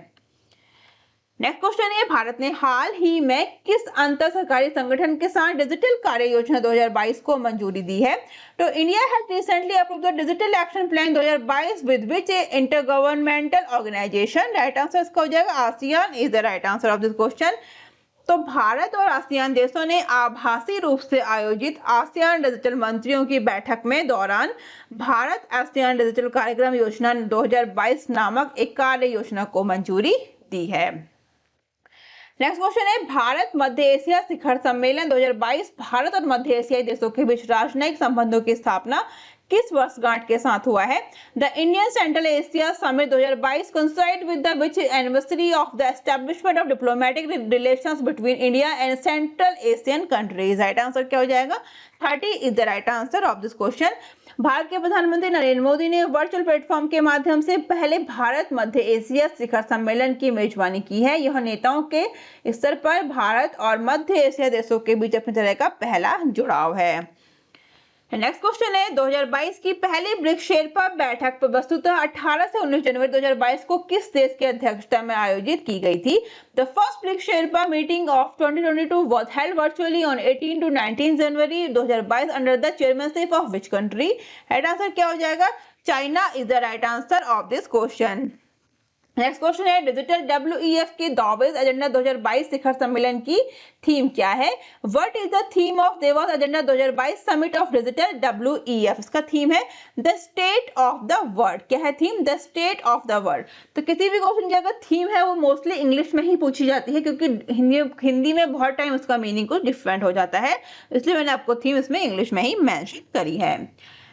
Speaker 1: नेक्स्ट क्वेश्चन है, भारत ने हाल ही में किस अंतर सरकारी संगठन के साथ डिजिटल कार्य योजना 2022 को मंजूरी दी है? तो India has recently approved the digital action plan 2022 with which intergovernmental organization? Right answer इसका हो जाएगा ASEAN is the right answer of this question. तो भारत और आसियान देशों ने आभासी रूप से आयोजित आसियान डिजिटल मंत्रियों की बैठक में दौरान भारत आसियान डिजिटल कार्यक्रम योजना 2022 नामक एक कार्य योजना को मंजूरी दी है। नेक्स्ट क्वेश्चन है, भारत मध्य एशिया शिखर सम्मेलन 2022 भारत और मध्य एशियाई देशों के बीच राजनयिक संबंधों की स्थापना किस वर्षगांठ के साथ हुआ है? The Indian central Asia summit 2022 coincide with the which anniversary of the establishment of diplomatic relations between India and Central Asian countries? Right answer क्या हो जाएगा? 30 is the right answer of this question. Bharat के प्रधानमंत्री नरेंद्र मोदी ने virtual platform के माध्यम से पहले भारत मध्य एशिया शिखर सम्मेलन की मेजबानी की है। यह नेताओं के स्तर पर भारत और मध्य एशिया देशों के बीच अपनी तरह का पहला जुड़ाव है। नेक्स्ट क्वेश्चन है, 2022 की पहली ब्रिक्स शेरपा बैठक वस्तुतः 18 से 19 जनवरी 2022 को किस देश की अध्यक्षता में आयोजित की गई थी? The first BRICS sherpa meeting of 2022 was held virtually on 18 to 19 January 2022 under the chairmanship of which country? Right answer क्या हो जाएगा? China is the right answer of this question. Next question है, डिजिटल WEF के Davos agenda 2022 शिखर सम्मेलन की theme क्या है? What is the theme of Davos agenda 2022 summit of digital WEF? इसका थीम है the state of the world. क्या है theme? The state of the world. तो किसी भी क्वेश्चन की अगर थीम है वो मोस्टली इंग्लिश में ही पूछी जाती है, क्योंकि हिंदी में बहुत टाइम उसका मीनिंग कुछ डिफरेंट हो जाता है, इसलिए मैंने आपको थीम इसमें इंग्लिश में ही मेंशन करी है।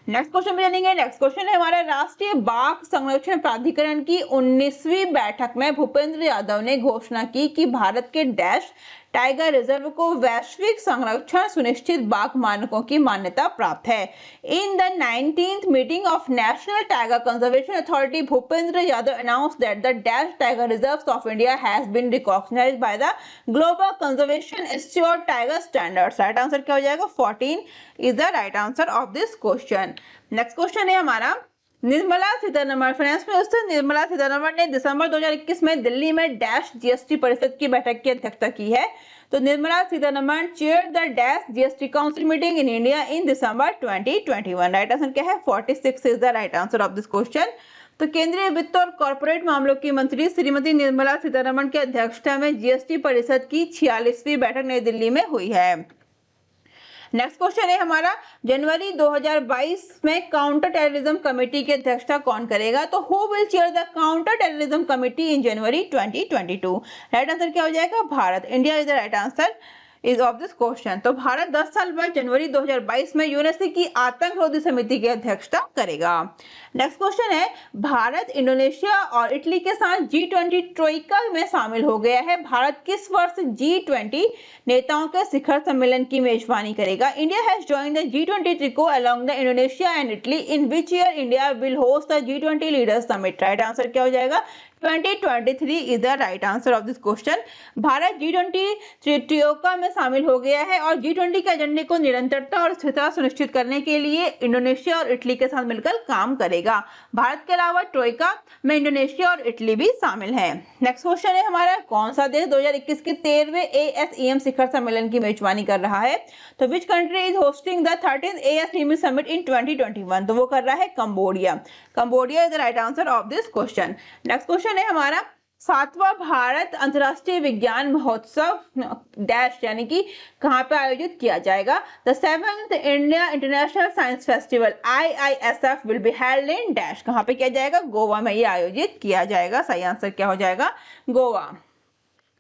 Speaker 1: नेक्स्ट क्वेश्चन में जानेंगे। नेक्स्ट क्वेश्चन है हमारा, राष्ट्रीय बाघ संरक्षण प्राधिकरण की 19वीं बैठक में भूपेंद्र यादव ने घोषणा की कि भारत के डैश टाइगर रिजर्व को वैश्विक संरक्षण सुनिश्चित बाघ मानकों की मान्यता प्राप्त है। In the 19th meeting of national tiger conservation authority, Bhupender Yadav announced that the dash tiger reserves of India has been recognised by the global conservation institute tiger standards. Right answer क्या हो जाएगा? 14 is the right answer of this question. Next question है हमारा, Nirmala Sitharaman, finance minister Nirmala Sitharaman ने दिसंबर 2021 में दिल्ली में dash GST परिषद की बैठक की अध्यक्षता की है। तो Nirmala Sitharaman chair the dash GST council meeting in India in December 2021। Right answer क्या है? 46 is the right answer of this question. तो केंद्रीय वित्त और कॉर्पोरेट मामलों की मंत्री श्रीमती निर्मला सीतारमण की अध्यक्षता में जीएसटी परिषद की 46वीं बैठक नई दिल्ली में हुई है। नेक्स्ट क्वेश्चन है हमारा, जनवरी 2022 में काउंटर टेररिज्म कमेटी की अध्यक्षता कौन करेगा? तो who will chair the counter terrorism committee in January 2022? Right answer क्या हो जाएगा? Bharat. India is the right answer is of this question. तो भारत 10 साल बाद जनवरी 2022 में यूएनएससी की आतंक रोधी समिति की अध्यक्षता करेगा। नेक्स्ट क्वेश्चन है, भारत इंडोनेशिया और इटली के साथ G20 ट्रोइका में शामिल हो गया है। भारत किस वर्ष G20 नेताओं के शिखर सम्मेलन की मेजबानी करेगा? India has joined the G20 troika along the Indonesia and Italy in which year India will host the G20 leaders summit? Right answer क्या हो जाएगा? 2023 is the right answer of this question. Bharat G20 troika में शामिल हो गया है और G20 के एजेंडे को निरंतरता और स्थिरता सुनिश्चित करने के लिए इंडोनेशिया और इटली के साथ मिलकर काम करेगा। भारत के अलावा ट्रोइका में इंडोनेशिया और इटली भी शामिल है। नेक्स्ट क्वेश्चन है हमारा, कौन सा देश 2021 के 13वें ASEM शिखर सम्मेलन की मेजबानी कर रहा है? तो which country is hosting the 13th ASEM summit in 2021? तो वो कर रहा है Cambodia. Cambodia is the right answer of this question. Next question है हमारा, 7वां भारत अंतर्राष्ट्रीय विज्ञान महोत्सव डैश यानी कि कहाँ पे आयोजित किया जाएगा? The 7th India international science festival IISF will be held in dash, कहाँ पे किया जाएगा? गोवा में ये आयोजित किया जाएगा। सही आंसर क्या हो जाएगा? गोवा।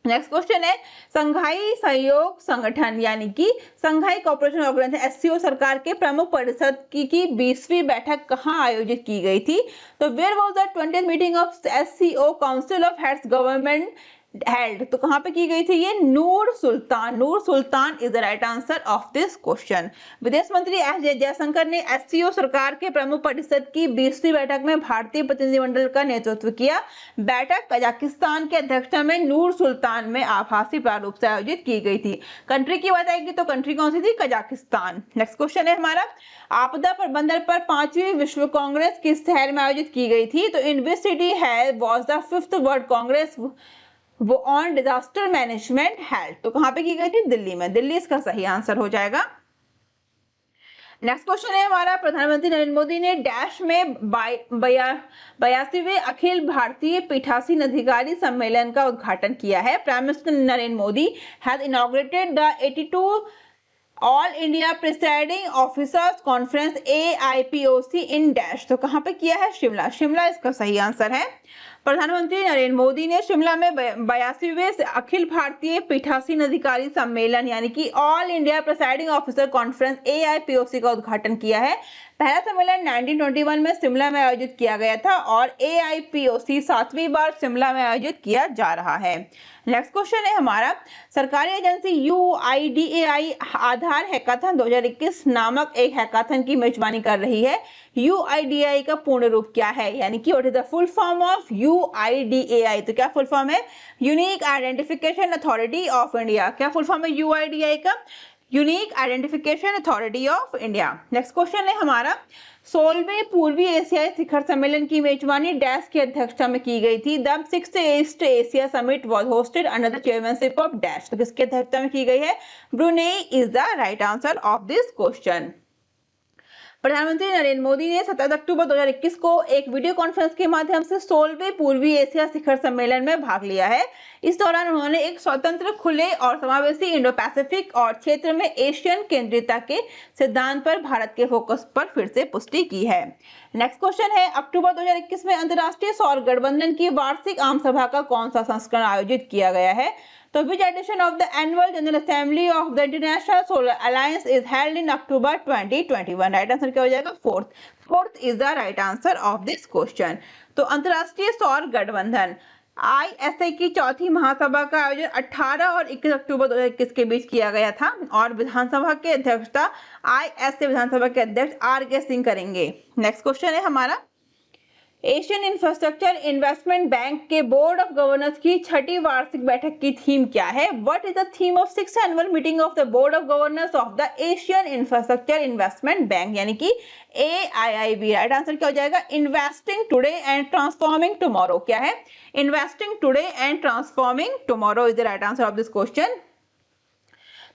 Speaker 1: नेक्स्ट क्वेश्चन है, संघाई सहयोग संगठन यानी कि संघाई कोऑपरेशन ऑर्गेनाइजेशन SCO सरकार के प्रमुख परिषद की 20वीं बैठक कहाँ आयोजित की गई थी? तो where was the 20th meeting of SCO council of heads government held, तो कहाँ पे की गई थी ये? Nur Sultan is the right answer of this question. विदेश मंत्री एस जयशंकर ने SCO सरकार के प्रमुख परिषद की 20वीं बैठक में भारतीय प्रतिनिधिमंडल का नेतृत्व किया। बैठक कजाकिस्तान के अध्यक्षता में नूर सुल्तान में आभासी प्रारूप से आयोजित की गई थी। कंट्री की बात आएगी तो कंट्री कौन सी थी? कजाकिस्तान। नेक्स्ट क्वेश्चन है हमारा, आपदा प्रबंधन पर 5वीं विश्व कांग्रेस किस शहर में आयोजित की गई थी? तो इन विच सिटी है was the 5th world Congress वो ऑन डिजास्टर मैनेजमेंट हेल्थ, तो कहां पे की गई थी? दिल्ली में। दिल्ली इसका सही आंसर हो जाएगा। नेक्स्ट क्वेश्चन है हमारा, प्रधानमंत्री नरेंद्र मोदी ने डैश में 82वें अखिल भारतीय पीठासीन अधिकारी सम्मेलन का उद्घाटन किया है। Prime minister Narendra Modi has inaugurated the 82 all India presiding officers conference AIPOC in dash, तो कहां पे किया है? शिमला। शिमला इसका सही आंसर है। प्रधानमंत्री नरेंद्र मोदी ने शिमला में 82वें अखिल भारतीय पीठासीन अधिकारी सम्मेलन यानी कि all India presiding officer conference AIPOC का उद्घाटन किया है। पहला सम्मेलन 1921 में शिमला में आयोजित किया गया था और AIPOC 7वीं बार शिमला में आयोजित किया जा रहा है। नेक्स्ट क्वेश्चन है हमारा, सरकारी एजेंसी UIDAI आधार हैकाथन 2021 नामक एक हैकाथन की मेजबानी कर रही है। UIDAI का पूर्ण रूप क्या है, यानी कि what is the full form of UIDAI? तो क्या फुल फॉर्म है? Unique identification authority of India. क्या फुल फॉर्म है UIDAI का? Unique identification authority of India. Next question है हमारा, 16वें पूर्वी एशियाई शिखर सम्मेलन की मेजबानी डैश की अध्यक्षता में की गई थी। The 6th east Asia summit was hosted under the chairmanship of dash, तो किसकी अध्यक्षता में की गई है? Brunei is the right answer of this question. प्रधानमंत्री नरेंद्र मोदी ने 27 अक्टूबर 2021 को एक वीडियो कॉन्फ्रेंस के माध्यम से 16वें पूर्वी एशिया शिखर सम्मेलन में भाग लिया है। इस दौरान उन्होंने एक स्वतंत्र, खुले और समावेशी इंडो पैसिफिक और क्षेत्र में एशियन केंद्रितता के सिद्धांत पर भारत के फोकस पर फिर से पुष्टि की है। नेक्स्ट क्वेश्चन है, अक्टूबर 2021 में अंतर्राष्ट्रीय सौर गठबंधन की वार्षिक आम सभा का कौन सा संस्करण आयोजित किया गया है? तो which edition of the annual general assembly of the International Solar Alliance is held in October 2021? Right answer क्या हो जाएगा? Fourth is the right answer of this question. तो अंतर्राष्ट्रीय सौर गठबंधन ISA की 4थी महासभा का आयोजन 18 और 21 अक्टूबर 2021 के बीच किया गया था और विधानसभा के अध्यक्षता ISA विधानसभा के अध्यक्ष RK सिंह करेंगे। नेक्स्ट क्वेश्चन है हमारा, एशियन इंफ्रास्ट्रक्चर इन्वेस्टमेंट बैंक के बोर्ड ऑफ गवर्नर्स की 6ठी वार्षिक बैठक की थीम क्या है? What is the theme of 6th annual meeting of the board of governors of the Asian infrastructure investment bank यानी कि AIIB। राइट आंसर क्या हो जाएगा? Investing today and transforming tomorrow. क्या है? Investing today and transforming tomorrow is the right answer of this question.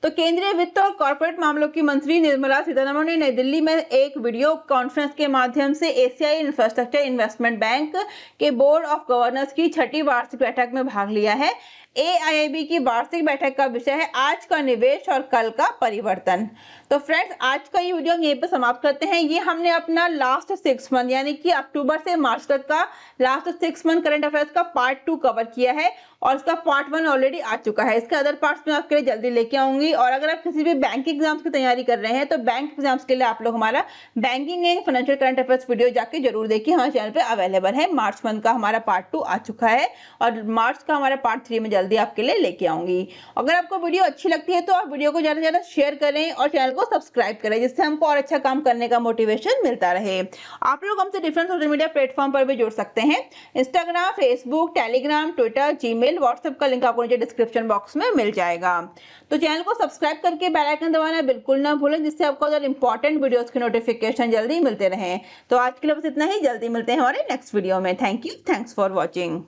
Speaker 1: तो केंद्रीय वित्त और कॉर्पोरेट मामलों की मंत्री निर्मला सीतारमण ने नई दिल्ली में एक वीडियो कॉन्फ्रेंस के माध्यम से एशियाई इंफ्रास्ट्रक्चर इन्वेस्टमेंट बैंक के बोर्ड ऑफ गवर्नर्स की 6ठी वार्षिक बैठक में भाग लिया है। AIIB की वार्षिक बैठक का विषय है आज का निवेश और कल का परिवर्तन। तो फ्रेंड्स, आज का ये वीडियो हम यहीं पे समाप्त करते हैं। ये हमने अपना लास्ट 6 मंथ यानी कि अक्टूबर से मार्च तक का लास्ट 6 मंथ करंट अफेयर्स का पार्ट 2 कवर किया है और इसका पार्ट 1 ऑलरेडी आ चुका है। इसके अदर पार्ट्स में आपके लिए जल्दी लेके आऊंगी। और अगर आप किसी भी बैंक एग्जाम्स की तैयारी कर रहे हैं तो बैंक एग्जाम्स के लिए आप लोग हमारा banking and financial current affairs video जाके जरूर देखिए, हमारे चैनल पे अवेलेबल है। मार्च मंथ का हमारा पार्ट 2 आ चुका है और मार्च का हमारा पार्ट 3 में जल्दी आपके लिए लेके आऊंगी। अगर आपको वीडियो अच्छी लगती है तो आप वीडियो को ज्यादा से ज्यादा शेयर करें और चैनल को सब्सक्राइब करें, जिससे हमको और अच्छा काम करने का मोटिवेशन मिलता रहे। आप लोग हमसे डिफरेंट सोशल मीडिया प्लेटफॉर्म पर भी जुड़ सकते हैं। Instagram, Facebook, Telegram, Twitter, Gmail, WhatsApp का लिंक आपको नीचे डिस्क्रिप्शन बॉक्स में मिल जाएगा। तो चैनल को सब्सक्राइब करके बेल आइकन दबाना बिल्कुल ना भूलें, जिससे आपको अदर इंपॉर्टेंट वीडियोस के नोटिफिकेशन जल्दी मिलते रहें। तो आज के लिए बस इतना ही, जल्दी मिलते हैं हमारे नेक्स्ट वीडियो में। Thank you, thanks for watching.